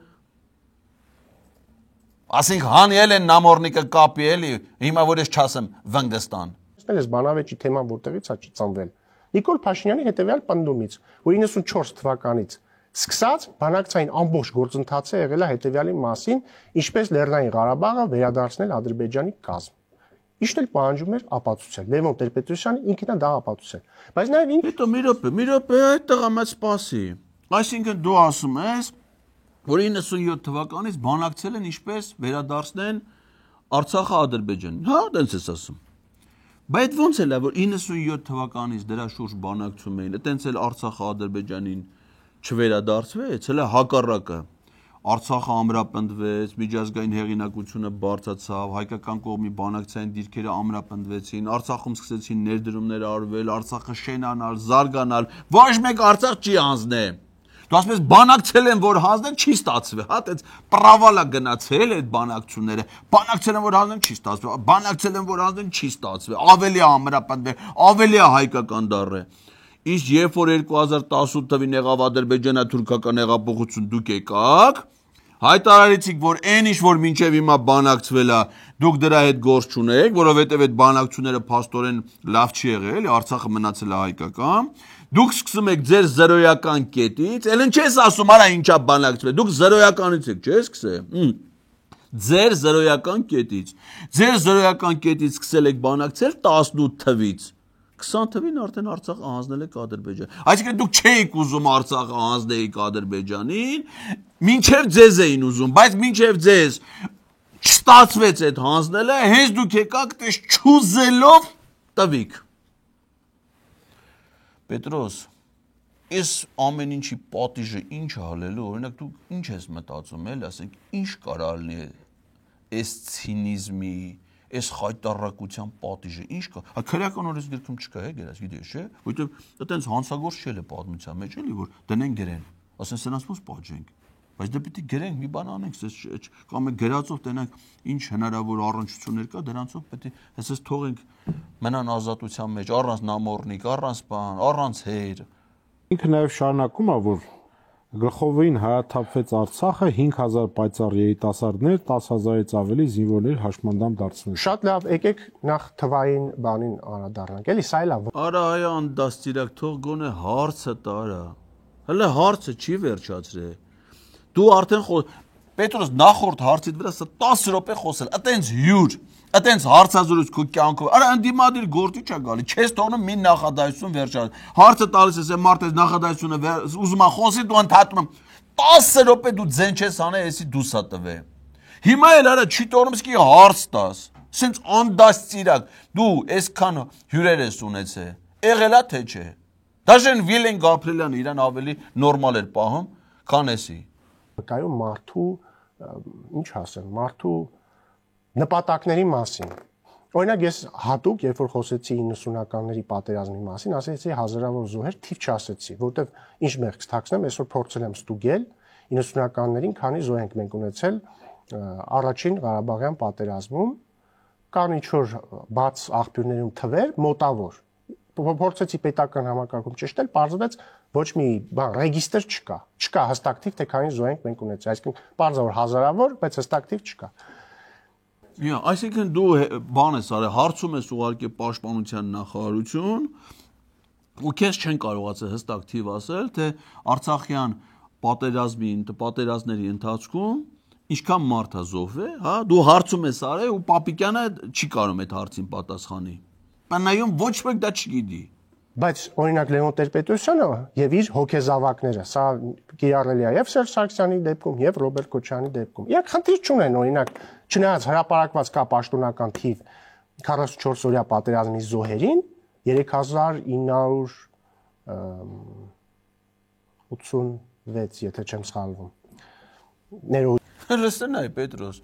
Ասենք հանել են նամորնիկը կապի էլի, հիմա որ ես չասեմ Վանգստան։ Ես բանավեճի թեման որտեղից է ծնվել։ Նիկոլ Փաշինյանի հետևյալ պնդումից, որ 94 թվականից սկսած բանակցային ամբողջ գործընթացը եղել է հետևյալի մասին, ինչպես Լեռնային Ղարաբաղը վերադարձնել Ադրբեջանի կազմ։ Իշտ էլ պահանջում էր ապացուցել։ Լևոն Տեր-Պետրոսյանը ինքն է դա ապացուցել։ Բայց նաև Հետո մի րոպե, այդ տղա մեծ սպասի։ Այսինքն դու ասում ես, որ 97 թվականից բանակցել են ինչպես վերադարձնեն Արցախը Ադրբեջանին։ Հա, դենց ես ասում։ Բայց ոնց է լավ, որ 97 թվականից դրա շուրջ բանակցում էին, այտենց էլ Արցախը Ադրբեջանին չվերադարձվեց, հələ հակառակը Արցախը ամրապնդվեց, միջազգային հեղինակությունը բարձրացավ, հայկական կողմի բանակցային դիրքերը ամրապնդվեցին, Արցախում սկսեցին ներդրումներ արվել, Արցախը շենանալ, զարգանալ, ոչ մեկ Արցախ չի հանձնել։ Դու ասում ես բանակցել են, որ հանձնեն, չի ստացվել, հա, այդպես պրավալա գնացել այդ բանակցությունները, բանակցել են, որ հանձնեն, չի ստացվել, բանակցել են, որ հանձնեն, չի ստացվել, ավելի է ամրապնդվել, ավելի է հայկական դառը։ Ինչ երբ որ 2018 թվին եղավ ադրբեջանա-թուրքական հեղափոխություն դուք եկաք, հայտարարեցիք, որ այն ինչ որ մինչև հիմա բանակցվել է, դուք դրա հետ գործ չունեք, որովհետև այդ բանակցությունները փաստորեն լավ չի եղել, Արցախը մնացել է հայկական, դուք սկսում եք ձեր զրոյական կետից, ելն չես ասում, արա ինչա բանակցվել, դուք զրոյականից եք, չէ՞ սկսել։ Ձեր զրոյական կետից սկսել եք բանակցել 18 թվից 20 թվին արդեն Արցախը հանձնել եք Ադրբեջան։ Այսինքն դուք չէիք ուզում Արցախը հանձնեիք Ադրբեջանին, մինչև ձեզ էին ուզում, բայց մինչև ձեզ չստացվեց այդ հանձնելը, հենց դուք եկաք տես չուզելով տվիք։ Պետրոս, այս ամեն ինչի պատիժը ինչ է հալելու, օրինակ դու ինչ ես մտածում, էլ ասենք, ինչ կարա լինի այս ցինիզմի Այս խայտարակության պատիժը ինչ կա։ Հա քրեական օրես գրքում չկա, գերաս գիտես, չէ՞։ Որովհետև այտենց հանցագործ չէ լը պատմության մեջ, էլի որ դնեն գրեն։ Ասեն սրանց ոնց պատժենք։ Բայց դե պիտի գրենք, մի բան անենք, կամ է գրածով տենանք ինչ հնարավոր առնչություններ կա, դրանցով պետք է հեսես թողենք մնան ազատության մեջ, առանց նամորնիկ, առանց բան, առանց հեր։ Ինքը նաև շարունակում է, որ Գլխովին հայաթափվեց Արցախը 5000 պայծառ երիտասարդներ, 10000-ից ավելի զինվորներ հաշմանդամ դարձնել։ Շատ լավ, եկեք նախ թվային բանին անդառնանք, էլի սա էլ է։ Արա այ անդաստիրակ, թող գոնե հարցը տարա։ Հələ հարցը չի վերջացրել։ Դու արդեն Պետրոս նախորդ հարցից վրա 10 րոպե խոսել, այտենց հյուր, այտենց հարցազրույց քո կյանքով։ Արա անդիմադիր գործի չա գալի, չես թողնում մի նախադասություն վերջացնել։ Հարցը տալիս ես, մարդ այս նախադասությունը ուզում է խոսի, դու ընդհատում 10 րոպե դու ձեն չես անել, էսի դուսա տվե։ Հիմա էլ արա Չիտորմսկի հարց տաս։ Սենց անդաստիրակ դու այսքան հյուրեր ես ունեցե։ Եղելա թե չէ։ Դաժեն Վիլեն Գաբրիելյանը իրան ավելի նորմալ էր պահում, քան էսի։ Կայում մարդու, ինչ ասեմ, մարդու նպատակների մասին։ Օրինակ ես հատուկ, երբ որ խոսեցի 90-ականների պատերազմի մասին, ասեցի հազարավոր զոհեր թիվ չասեցի, որովհետև ինչ մեղք թաքցնեմ, այսօր փորձել եմ ստուգել 90-ականներին քանի զոհ ենք մենք ունեցել առաջին Ղարաբաղյան պատերազմում, կան ինչ-որ բաց աղբյուրներում թվեր մոտավոր։ Փորձեցի պետական համակարգում ճշտել, պարզվեց ոչ մի բան, ռեգիստր չկա։ Չկա հստակ թիվ, թե քանի զոհ ենք մենք ունեցել, այսինքն պարզավոր հազարավոր, բայց հստակ թիվ չկա։ Այսինքն դու բան ես արել, հարցում ես ուղարկե պաշտպանության նախարարություն, ու քեզ չեն կարողացել հստակ թիվ ասել, թե Արցախյան պատերազմների ընթացքում ինչքան մարդ է զոհվել, հա, դու հարցում ես արել ու Պապիկյանը չի կարող այդ հարցին պատասխանի։ Բանայում ոչ մեկ դա չգիտի։ Բայց օրինակ Լեոն Տեր-Պետրոսյանը եւ իր հոգեզավակները, սա կիրառելի է եւ Սերժ Սարգսյանի դեպքում եւ Ռոբերտ Քոչարյանի դեպքում։ Իրանք խնդիր չունեն, օրինակ, չնայած հրապարակված կա պաշտոնական թիվ 44 օրյա պատերազմի զոհերին 3986, եթե չեմ սխալվում։ Լսեն այ Պետրոս,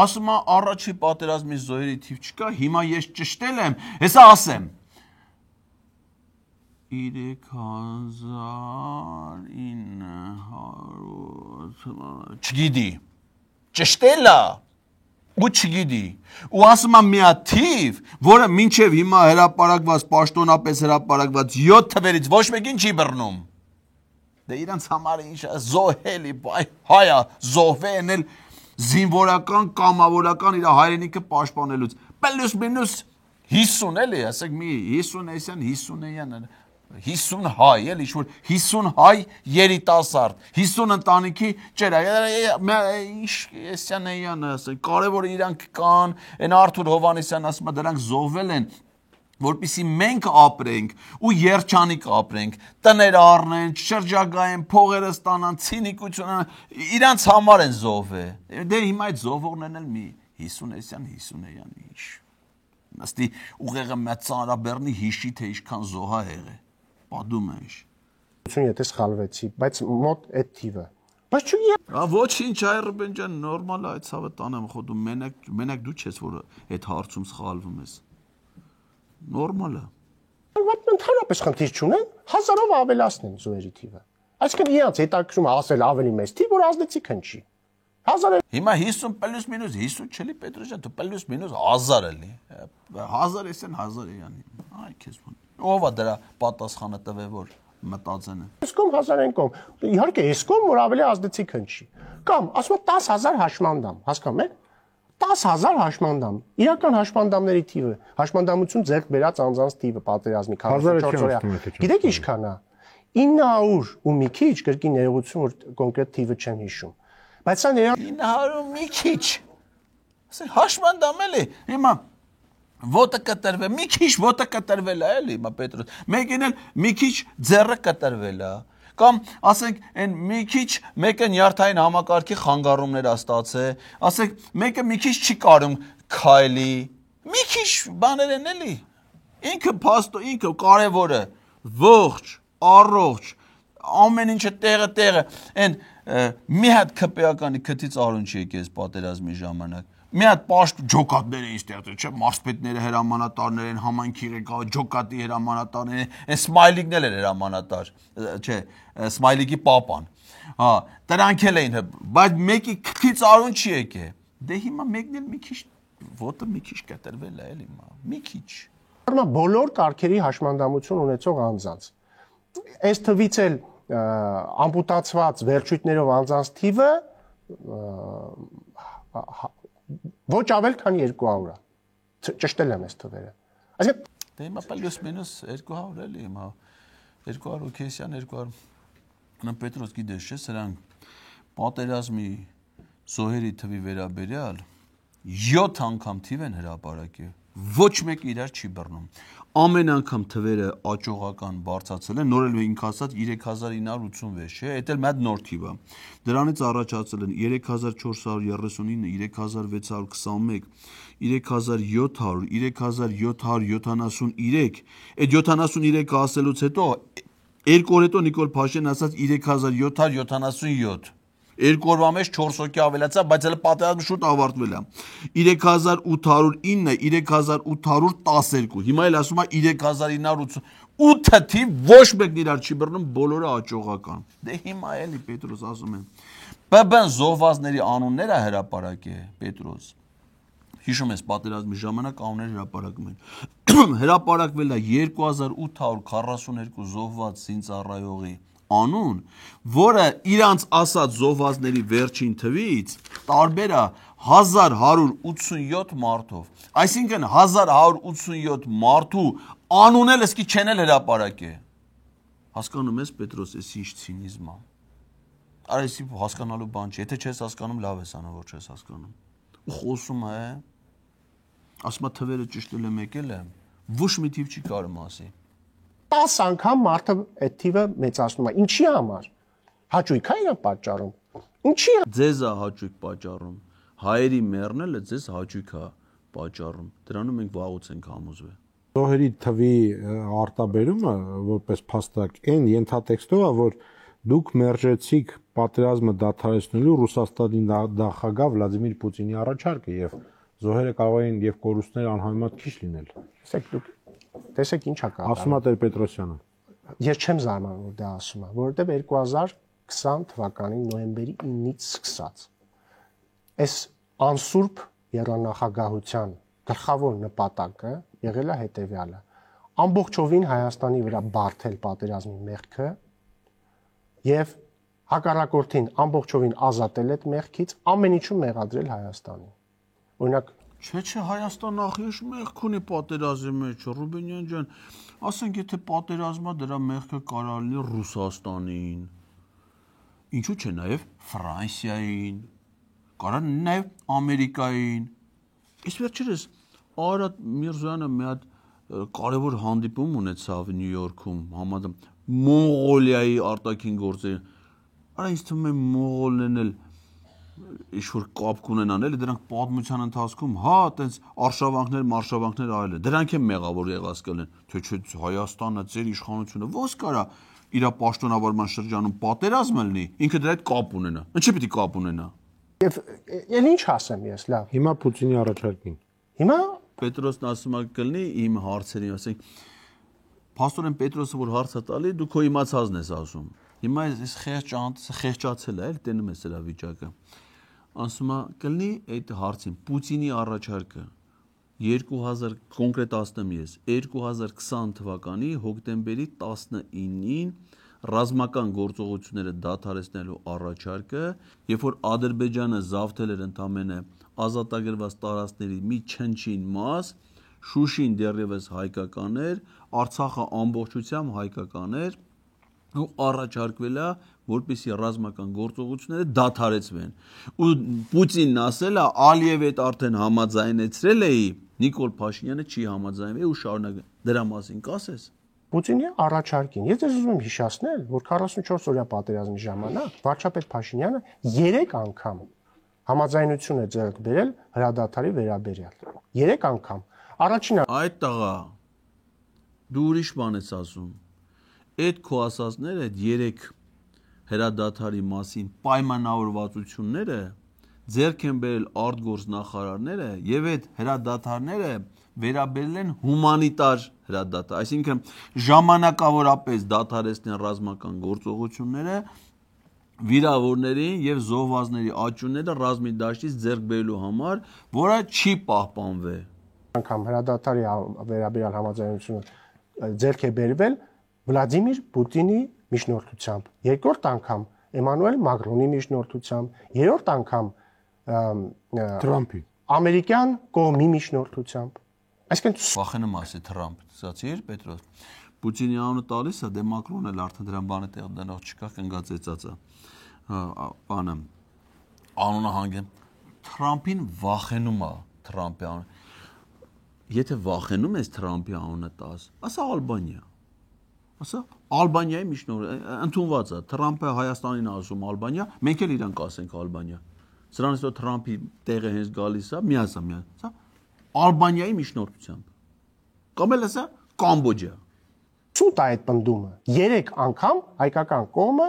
ասում է առաջի պատերազմի զոհերի թիվ չկա, հիմա ես ճշտել եմ, հեսա ասեմ 3900 չգիտի, ճշտել է ու չգիտի, ու ասում է մի հատ թիվ, որը մինչև հիմա հրապարակված, պաշտոնապես հրապարակված 7 թվերից ոչ մեկին չի բռնում։ Դե իրանց համար ինչ զոհելի, հայա զոհվեն էլ զինվորական, կամավորական իր հայրենիքը պաշտպանելուց։ Պլյուս մինուս 50 էլի, ասեք մի 50-յան, 50 հայ, էլի ինչ-որ 50 հայ երիտասարդ, 50 ընտանիքի ճերա, Էսյանեյանը, ասեք, կարևորը իրանք կան, են Արթուր Հովանեսյան ասում է դրանք զոհվել են, որպեսզի մենք ապրենք ու երջանիկ ապրենք, տներ առնեն, շրջագայեն, փողերը ստանան, ցինիկությունը, իրանց համար են զոհվել։ Դե հիմա այդ զոհվողներն էլ մի 50-յան ինչ։ Նստի ուղեղը մեծ ծանրաբեռնի հիշի թե ինչքան զոհա եղե։ Պատում է ինչ։ Եթե սխալվեցի, բայց մոտ այդ թիվը։ Բայց չի։ Ոչինչ, այ Ռուբեն ջան, նորմալ է այդ ցավը տանեմ խոդում, մենակ դու չես, որ այդ հարցում սխալվում ես։ Նորմալ է։ Բայց ընդհանրապես խնդիր չունեն, հազարով ավելացնեն զոհերի թիվը։ Այսինքն իրանց հետաքրքրում ասել ավելի մեծ թիվ, որ ազդեցիկ հնչի։ 1000 Հիմա 50 պլյուս մինուս 50 չելի Պետրոսյան, դու պլյուս մինուս 1000 էլի։ 1000 էսեն 1000 էանի։ Այ քեզ բան։ Ո՞վ է դրա պատասխանը տվել, որ մտածեն են։ Իսկոմ 1000 են կողմ։ Իհարկե, իսկոմ որ ավելի ազդեցիկ հնչի։ Կամ ասում 10000 հաշմանդամ, հասկանում եք։ 10000 հաշմանդամ։ Իրական հաշմանդամների թիվը, հաշմանդամություն ձեռք բերած անձանց թիվը պատերազմի 44 օրյա։ Գիտեք ինչքան է։ 900 ու մի քիչ կրկին ներողություն, որ կոնկրետ թիվը չեմ հիշում։ Բայց սա 900 մի քիչ։ Ասել հաշմանդամ էլի։ Հիմա ոտը կտրվել, մի քիչ ոտը կտրվել է էլի, հիմա Պետրոս։ Մեկին էլ մի քիչ ձեռը կտրվել է։ Կամ ասենք այն մի քիչ մեկը նյարդային համակարգի խանգարումներ է ստացել, ասենք մեկը մի քիչ չի կարում քայլի, մի քիչ բաներ են էլի։ Ինքը փաստո, ինքը կարևորը, ողջ, առողջ, ամեն ինչը տեղը, այն մի հատ քպեականի քթից արուն չի եկես պատերազմի ժամանակ։ Մի հատ պաշտ ջոկատներ էին ստեղծել, չէ՞, մարզպետները հրամանատարներ են, համայնքի ղեկավար ջոկատի հրամանատարներ են, այն Սմայլիկներ էր հրամանատար, չէ, Սմայլիկի պապան։ Հա, դրանք էլ էին, բայց մեկի քթից արուն չի եկե։ Դե հիմա մեկն էլ մի քիչ ոտը մի քիչ կտրվել է էլի, մի քիչ։ Հիմա բոլոր կարգերի հաշմանդամություն ունեցող անձանց։ Այս թվից էլ ամպուտացված վերջույթներով անձանց թիվը ոչ ավել քան 200 է։ Ճշտել եմ այս թվերը։ Այսինքն դե հիմա պլյուս մինուս 200 էլի հիմա 200 քեսյան 200 Պետրոս գիտես չէ սրանք պատերազմի զոհերի թվի վերաբերյալ 7 անգամ թիվ են հրապարակել Ոչ մեկ իրար չի բռնում։ Ամեն անգամ թվերը աճողական բարձրացել են, նորել ինք ասած 3986, չէ՞, դա էլ մի հատ նոր թիվ է։ Դրանից առաջացել են 3439, 3621, 3700, 3773, այդ 73 ասելուց հետո երկու օր հետո Նիկոլ Փաշինյանն ասաց 3777 Երկու օրվա մեջ 4 հոգի ավելացա, բայց հələ պատերազմը շուտ ավարտվել է։ 3809, 3812, հիմա էլ ասում է 3988 թիվ ոչ մեկն իրար չի բռնում, բոլորը աճողական։ Դե հիմա էլի Պետրոս ասում են։ ՊԲ-ն զոհվածների անունները հրապարակ է, Պետրոս։ Հիշում ես պատերազմի ժամանակ անուններ հրապարակում են։ Հրապարակվել է 2842 զոհված զինծառայողի անուն, որը իրանց ասած զոհվածների վերջին թվից տարբեր է 1187 մարդով։ Այսինքն 1187 մարդու անուն էլ իսկի չեն էլ հրապարակե։ Հասկանում ես Պետրոս, էս ինչ ցինիզմ է։ Արա էսի հասկանալու բան չի։ Եթե չես հասկանում, լավ ես անում, որ չես հասկանում։ Ու խոսում է, ասում է թվերը ճշտել եմ եկել եմ, ոչ մի թիվ չի կարում ասի։ 10 անգամ մարդը այդ թիվը մեծացնում է։ Ինչի համար։ Հաճույք է իրան պատճառում։ Ինչի։ Ձեզ է հաճույք պատճառում։ Հայերի մեռնելը ձեզ հաճույք է պատճառում։ Դրանում մենք վաղուց ենք համոզվել։ Զոհերի թվի արտաբերումը որպես փաստակ այն ենթատեքստով է, որ դուք մերժեցիք պատերազմը դադարեցնելու Ռուսաստանի նախագահ Վլադիմիր Պուտինի առաջարկը եւ զոհերը կարող էին եւ կորուստները անհամեմատ քիչ լինել։ Տեսեք ինչ ա կատարվում։ Ասում է Տեր-Պետրոսյանը։ Ես չեմ զարմանում, որ դա ասում է, որովհետև 2020 թվականի նոյեմբերի 9-ից սկսած այս անսուրբ երանախագահության գլխավոր նպատակը եղել է հետևյալը. ամբողջովին Հայաստանի վրա բարթել պատերազմի մեղքը եւ հակառակորդին ամբողջովին ազատել այդ մեղքից, ամեն ինչում մեղադրել Հայաստանին։ Օրինակ Չէ, Հայաստան ախիեշ մեղք ունի պատերազմի մեջ, Ռուբենյան ջան, ասենք եթե պատերազմա դրա մեղքը կարող լինի Ռուսաստանին, ինչու՞ չէ նաև Ֆրանսիային, կարող նաև Ամերիկային։ Իսկ վերջերս Արարատ Միրզոյանը մի հատ կարևոր հանդիպում ունեցավ Նյու Յորքում, համաձայն Մոնղոլիայի արտաքին գործերի։ Արա ինձ թվում է Մոնղոլներն էլ ինչ-որ կապ կունենան, էլի դրանք պատմության ընթացքում, հա, այտենց արշավանքներ արել են։ Դրանք են մեղավոր եղած կլեն, թե չէ Հայաստանը ձեր իշխանությունը ո՞ս կարա իր պաշտոնավարման շրջանում պատերազմ լինի, ինքը դրա հետ կապ ունենա։ Ինչի՞ պիտի կապ ունենա։ Եվ ինչ ասեմ ես, լավ։ Հիմա Պուտինի առաջարկին։ Հիմա Պետրոսն ասում է կլինի իմ հարցերին, ասենք Փաստորեն Պետրոսը որ հարց է տալի, դու քո իմացածն ես ասում։ Հիմա այս խեղճացել է, տենում ես դրա վիճակը։ Ասում է կլինի այդ հարցին Պուտինի առաջարկը 2000 կոնկրետ ասեմ ես 2020 թվականի հոկտեմբերի 19-ին ռազմական գործողությունները դադարեցնելու առաջարկը, երբ որ Ադրբեջանը զավթել էր ընդամենը ազատագրված տարածքների մի չնչին մաս, Շուշին դեռևս հայկական էր, Արցախը ամբողջությամբ հայկական էր, ու առաջարկվել է, որպեսզի ռազմական գործողությունները դադարեցվեն։ Ու Պուտինն ասել է, Ալիևը այդ արդեն համաձայնեցրել էի, Նիկոլ Փաշինյանը չի համաձայնվել ու շարունակել։ Դրա մասին կասես։ Պուտինի առաջարկին։ Ես ուզում եմ հիշեցնել, որ 44 օրյա պատերազմի ժամանակ վարչապետ Փաշինյանը 3 անգամ համաձայնություն է ձեռք բերել հրադադարի վերաբերյալ։ 3 անգամ։ Առաջինը այդ տղա դու ուրիշ բան ես ասում։ Այդ քո ասածները այդ 3 հրադադարի մասին պայմանավորվածությունները ձեռք են բերել արտգործնախարարները եւ այդ հրադադարները վերաբերել են հումանիտար հրադադար, այսինքն ժամանակավորապես դադարեցնեն ռազմական գործողությունները վիրավորներին եւ զոհվածների աճունները ռազմի դաշտից ձեռք բերելու համար, որը չի պահպանվել։ Անգամ հրադադարի վերաբերյալ համաձայնությունը ձեռք է բերվել Վլադիմիր Պուտինի միջնորդությամբ, երկրորդ անգամ Էմանուել Մակրոնի միջնորդությամբ, երրորդ անգամ Թրամփի ամերիկյան կողմի միջնորդությամբ։ Այսինքն վախենում ասի Թրամփ, ասացիր Պետրոս։ Պուտինի անունը տալիս է, դե Մակրոնն էլ արդեն դրան բանը տեղ դնող չկա, կնգացեցած է։ Բանը անունը հանգեմ Թրամփին վախենում է Թրամփի անունը։ Եթե վախենում ես Թրամփի անունը տաս, ասա Ալբանիա։ Ասա Ալբանիայի միջնորդ ընդունված է, Թրամփը Հայաստանին ասում Ալբանիա, մենք էլ իրան կասենք Ալբանիա։ Սրանից հետո Թրամփի տեղը հենց գալիս է, միասա։ Սա Ալբանիայի միջնորդությամբ։ Կամ էլ ասա Կամբոջա։ Սուտ է այդ պնդումը։ 3 անգամ հայկական կողմը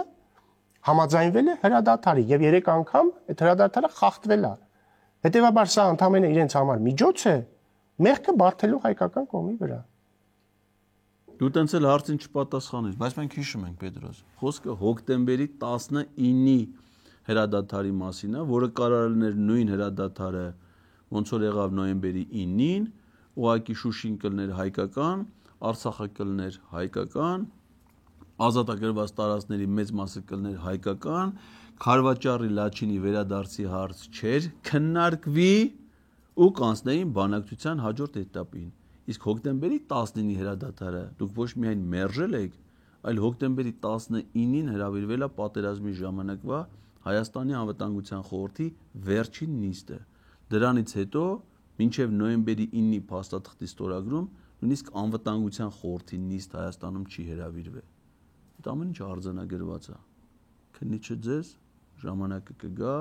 համաձայնվել է հրադադարի եւ 3 անգամ այդ հրադադարը խախտվել է։ Հետևաբար սա ընդհանրապես իրենց համար միջոց է մեղքը բարթելու հայկական կողմի վրա։ Դու տենց էլ հարցին չպատասխանես, բայց մենք հիշում ենք Պետրոս։ Խոսքը հոկտեմբերի 19-ի հրադադարի մասին է, որը կարող էր նույն հրադադարը ոնց որ եղավ նոյեմբերի 9-ին, ուղղակի Շուշին կլներ հայկական, Արցախը կլներ հայկական, ազատագրված տարածքների մեծ մասը կլներ հայկական, Խարվաճարի Լաչինի վերադարձի հարց չէր, քննարկվի ու կանցնեին բանակցության հաջորդ էտապին։ Իսկ հոկտեմբերի 19-ի հրադադարը դուք ոչ միայն մերժել եք, այլ հոկտեմբերի 19-ին հրավիրվել է պատերազմի ժամանակվա Հայաստանի անվտանգության խորհրդի վերջին նիստը։ Դրանից հետո մինչև նոյեմբերի 9-ի փաստաթղթի ստորագրում նույնիսկ անվտանգության խորհրդի նիստ Հայաստանում չի հրավիրվել։ Այդ ամեն ինչ արձանագրված է։ Քննիչը ձեզ ժամանակը կգա,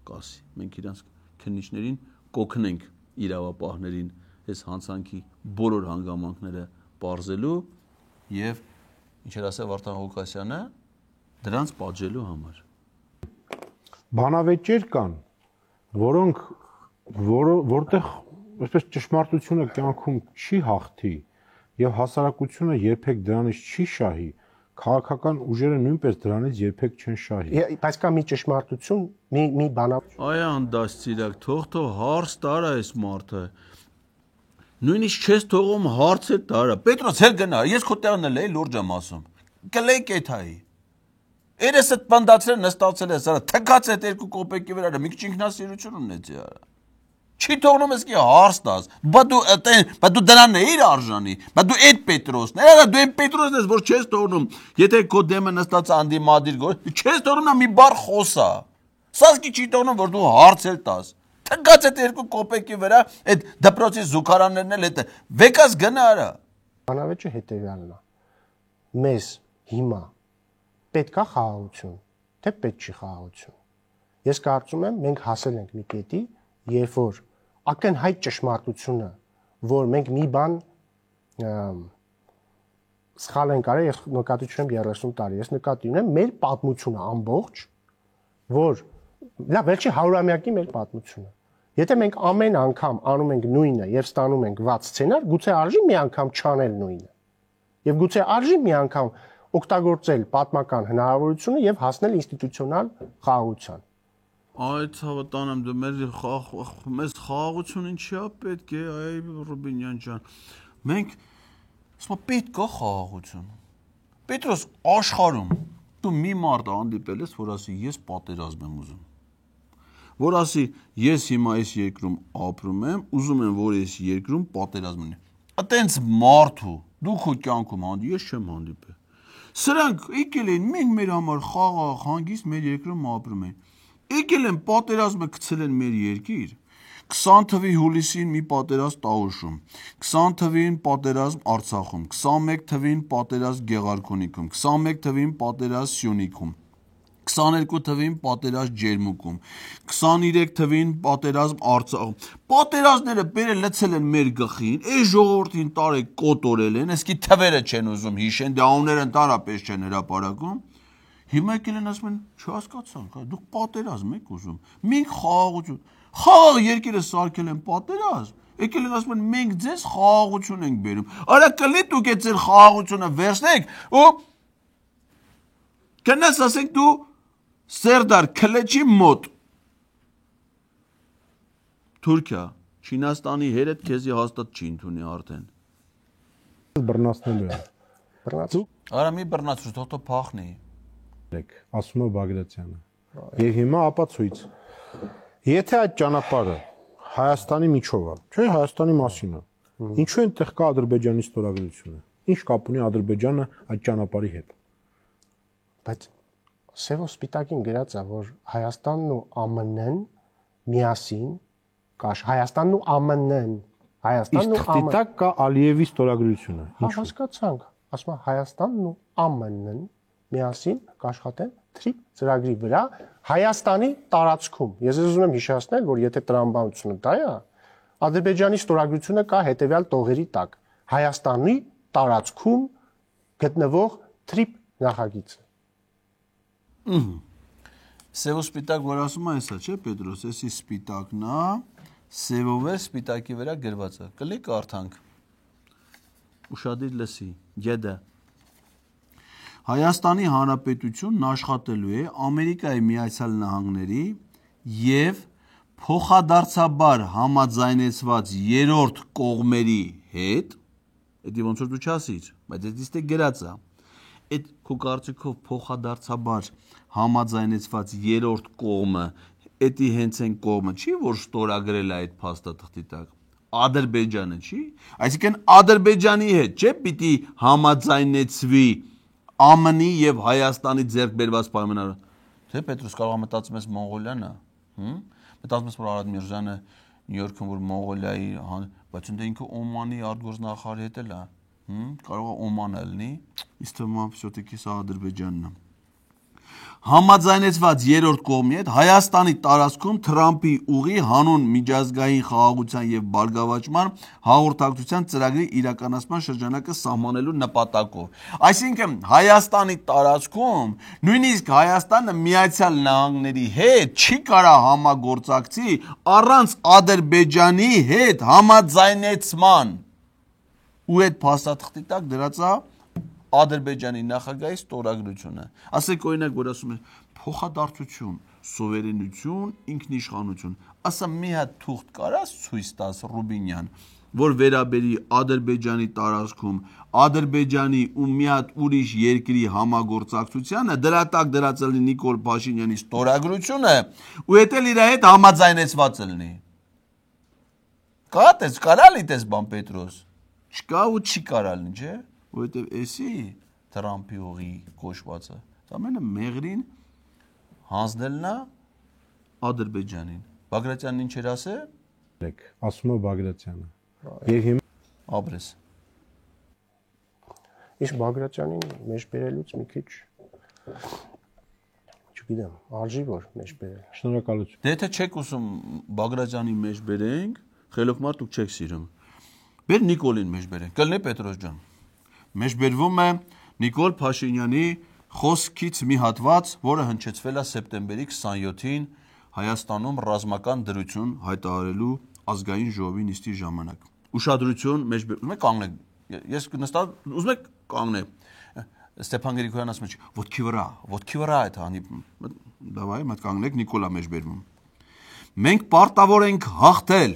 կասի։ Մենք իրանց քննիչներին կօգնենք իրավապահներին այս հանցանքի բոլոր հանգամանքները բարձելու եւ ինչ էր ասել Վարդան Ղուկասյանը դրանց պատժելու համար։ Բանավեճեր կան, որտեղ այսպես ճշմարտությունը կյանքում չի հաղթի եւ հասարակությունը երբեք դրանից չի շահի, քաղաքական ուժերը նույնպես դրանից երբեք չեն շահի։ Բայց կա մի ճշմարտություն, մի բանավ։ Այան դասցիրակ, թող հարց տարա այս մարդը։ Նույնիսկ չես թողում հարցը տարա։ Պետրոս հեր գնա, ես քո տեղն էլ էի լուրջ եմ ասում։ Կլեյ կեթայի։ Երես այդ բանդացրել նստացել ես, արա թքած այդ 2 կոպեկի վրա, մի քիչ ինքնասիրություն ունեցի, արա։ Չի թողնում ես կի հարց տաս, բա դու դրանն էիր արժանի, բա դու այդ Պետրոսն ես, դու այն Պետրոսն ես, որ չես թողնում, եթե քո դեմը նստած անդիմադիր գոր, չես թողնում նա մի բառ խոսա։ Սասկի չի թողնում, որ դու հարց էլ տաս։ Թքած այդ 2 կոպեկի վրա, այդ դպրոցի զուգարաններն էլ հետը, վեկած գնա արա։ Բանավեճը հետևյալն է։ Մեզ հիմա պետք է խաղաղություն, թե պետք չի խաղաղություն։ Ես կարծում եմ, մենք հասել ենք մի կետի, երբ որ ակնհայտ ճշմարտությունը, որ մենք մի բան սխալ ենք արել, ես նկատի չունեմ 30 տարի, ես նկատի ունեմ մեր պատմությունը ամբողջ, որ լավ, վերջի 100-ամյակի մեր պատմությունը։ Եթե մենք ամեն անգամ անում ենք նույնը եւ ստանում ենք վատ սցենար, գուցե արժի մի անգամ չանել նույնը։ Եվ գուցե արժի մի անգամ օգտագործել պատմական հնարավորությունը եւ հասնել ինստիտուցիոնալ խաղաղության։ Այդ հավատանեմ դու մեզ խաղաղություն ինչի՞ է պետք է, այ Ռուբինյան ջան։ Մենք ասում պետք է խաղաղություն։ Պետրոս աշխարհում դու մի մարդ հանդիպել ես, որ ասի ես պատերազմ եմ ուզում։ Որ ասի ես հիմա այս երկրում ապրում եմ, ուզում եմ որ այս երկրում պատերազմ լինի։ Այտենց մարդու դու քո կյանքում ես չեմ հանդիպել։ Սրանք եկել են մենք մեր համար խաղաղ հանգիստ մեր երկրում ապրում են։ Եկել են պատերազմը գցել են մեր երկիր։ 20 թվականի հուլիսին մի պատերազմ Տավուշում, 20 թվականին պատերազմ Արցախում, 21 թվականին պատերազմ Գեղարքունիքում, 21 թվականին պատերազմ Սյունիքում, 22 թվականին պատերազմ Ջերմուկում, 23 թվականին պատերազմ Արցախում։ Պատերազմները բերել լցել են մեր գլխին, այս ժողովրդին տարեք կոտորել են, այսքի թվերը չեն ուզում հիշեն, դե անունները ընդհանրապես չեն հրապարակում։ Հիմա եկել են ասում են, չհասկացանք, դուք պատերազմ եք ուզում։ Մենք խաղաղություն, խաղաղ երկիրը սարքել են պատերազմ։ Եկել են ասում են, մենք ձեզ խաղաղություն ենք բերում։ Արա կլի դուք այդ ձեր խաղաղությունը վերցնեք ու կնաս ասենք դու Սերդար Քլեչի մոտ Թուրքիա, Չինաստանի հերետ քեզի հաստատ չի ընդունի արդեն։ Բռնացնելու է։ Բռնացու։ Արա մի բռնացու, թող փախնի։ Ասում է Բագրատյանը։ Եվ հիմա ապացույց։ Եթե այդ ճանապարհը Հայաստանի միջով է, չէ, Հայաստանի մասին է։ Ինչու այնտեղ կա Ադրբեջանի ստորագրությունը։ Ինչ կապ ունի Ադրբեջանը այդ ճանապարհի հետ։ Բայց սև ու սպիտակին գրած է, որ Հայաստանն ու ԱՄՆ-ն միասին, Հայաստանն ու ԱՄՆ-ն Հայաստանն ու ԱՄՆ-ն տակ կա Ալիևի ստորագրությունը։ Հասկացանք, ասում եմ Հայաստանն ու ԱՄՆ-ն միասին կաշխատեն TRIP ծրագրի վրա Հայաստանի տարածքում։ Ես ուզում եմ հիշեցնել, որ եթե տրամաբանությունը դա է, Ադրբեջանի ստորագրությունը կա հետևյալ տողերի տակ. Հայաստանի տարածքում գտնվող TRIP նախագիծը։ Սև ու սպիտակ որ ասում է, հեսա չէ Պետրոս, էսի սպիտակն է, սևով է սպիտակի վրա գրված է։ Կլի կարդանք։ Ուշադիր լսի, յեդը։ Հայաստանի Հանրապետությունն աշխատելու է Ամերիկայի Միացյալ Նահանգների եւ փոխադարձաբար համաձայնեցված երրորդ կողմերի հետ, դա ոնց որ դու չասիր, բայց դա գրած է։ Այդ քո կարծիքով փոխադարձաբար համաձայնեցված երրորդ կողմը, դա հենց այն կողմը չի, որ ստորագրել է այդ փաստաթղթի տակ։ Ադրբեջանը չի, այսինքն Ադրբեջանի հետ չէ պիտի համաձայնեցվի ԱՄՆ-ի եւ Հայաստանի ձեռք բերված պայմանները։ Թե Պետրոս կարող է մտածում ես Մոնղոլիան է, մտածում ես որ Արադ Միրզյանը Նյու Յորքում որ Մոնղոլիայի, բայց ընդ ինքը Օմանի արտգործնախարարի հետ էլ է, կարող է Օմանը լինի, իսկ թվում է все-таки սա Ադրբեջանն է։ Համաձայնեցված երրորդ կողմի հետ Հայաստանի տարածքում Թրամփի ուղի հանուն միջազգային խաղաղության եւ բարգավաճման հաղորդակցության ծրագրի իրականացման շրջանակը սահմանելու նպատակով։ Այսինքն Հայաստանի տարածքում նույնիսկ Հայաստանը Միացյալ Նահանգների հետ չի կարող համագործակցի առանց Ադրբեջանի հետ համաձայնեցման։ Ու այդ փաստաթղթի տակ դրած է Ադրբեջանի նախագահի ստորագրությունը։ Ասեք օրինակ, որ ասում են փոխադարձություն, սուվերենություն, ինքնիշխանություն։ Ասա մի հատ թուղթ կարաս ցույց տաս Ռուբինյան, որ վերաբերի Ադրբեջանի տարածքում Ադրբեջանի ու մի հատ ուրիշ երկրի համագործակցությանը, դրա տակ դրած լինի Նիկոլ Փաշինյանի ստորագրությունը, ու հետ էլ իր հետ համաձայնեցված լինի։ Կարա լիտես բան Պետրոս։ Չկա ու չի կարա լինի, չէ՞։ Որովհետև էսի Թրամփի ուղի կոչվածը ամենը մեղրին հանձնելն է Ադրբեջանին։ Բագրատյանն ինչ էր ասել։ Ասում է Բագրատյանը։ Եվ հիմա Աբրես։ Իշ Բագրատյանին մեջ բերելուց մի քիչ չգիտեմ, արժի որ մեջ բերել։ Շնորհակալություն։ Դե եթե չեք ուզում Բագրատյանի մեջ բերենք, խելոք մարդ դուք չեք սիրում։ Բեր Նիկոլին մեջ բերենք։ Կլինի Պետրոս ջան։ Մեջ բերվում է Նիկոլ Փաշինյանի խոսքից մի հատված, որը հնչեցվել է սեպտեմբերի 27-ին Հայաստանում ռազմական դրություն հայտարարելու ազգային ժողովի նիստի ժամանակ։ Ուշադրություն, մեջ ուզում եք կանգնեք։ Ես նստած ուզում եք կանգնեք։ Ստեփան Գրիգորյանն ասում է, ոտքի վրա այդ հանի։ Դավայ, մտ կանգնեք, Նիկոլա մեջ բերվում։ Մենք պարտավոր ենք հաղթել,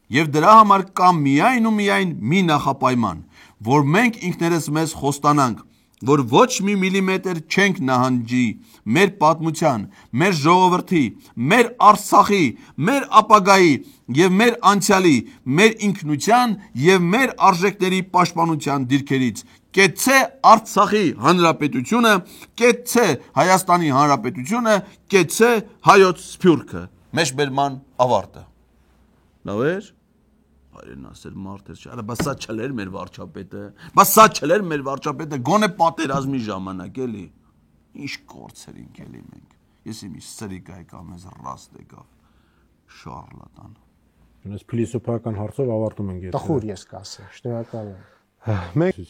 եւ դրա համար կա միայն ու միայն մի նախապայման, որ մենք ինքներս մեզ խոստանանք, որ ոչ մի միլիմետր չենք նահանջի մեր պատմության, մեր ժողովրդի, մեր Արցախի, մեր ապագայի եւ մեր անցյալի, մեր ինքնության եւ մեր արժեքների պաշտպանության դիրքերից։ Կեցցե Արցախի հանրապետությունը, կեցցե Հայաստանի հանրապետությունը, կեցցե հայոց սփյուռքը։ Մեջբերման ավարտը։ Լավ էր։ Այրեն ասել մարդ էր, արա բա սա չլեր մեր վարչապետը, բա սա չլեր մեր վարչապետը, գոնե պատերազմի ժամանակ էլի, ինչ կորցրինք էլի մենք, ես իմ սրիկ եկավ, մեզ ռաստ եկավ, շարլատան։ Ես փիլիսոփայական հարցով ավարտում ենք։ Տխուր ես կասեմ, շնորհակալ եմ։ Մենք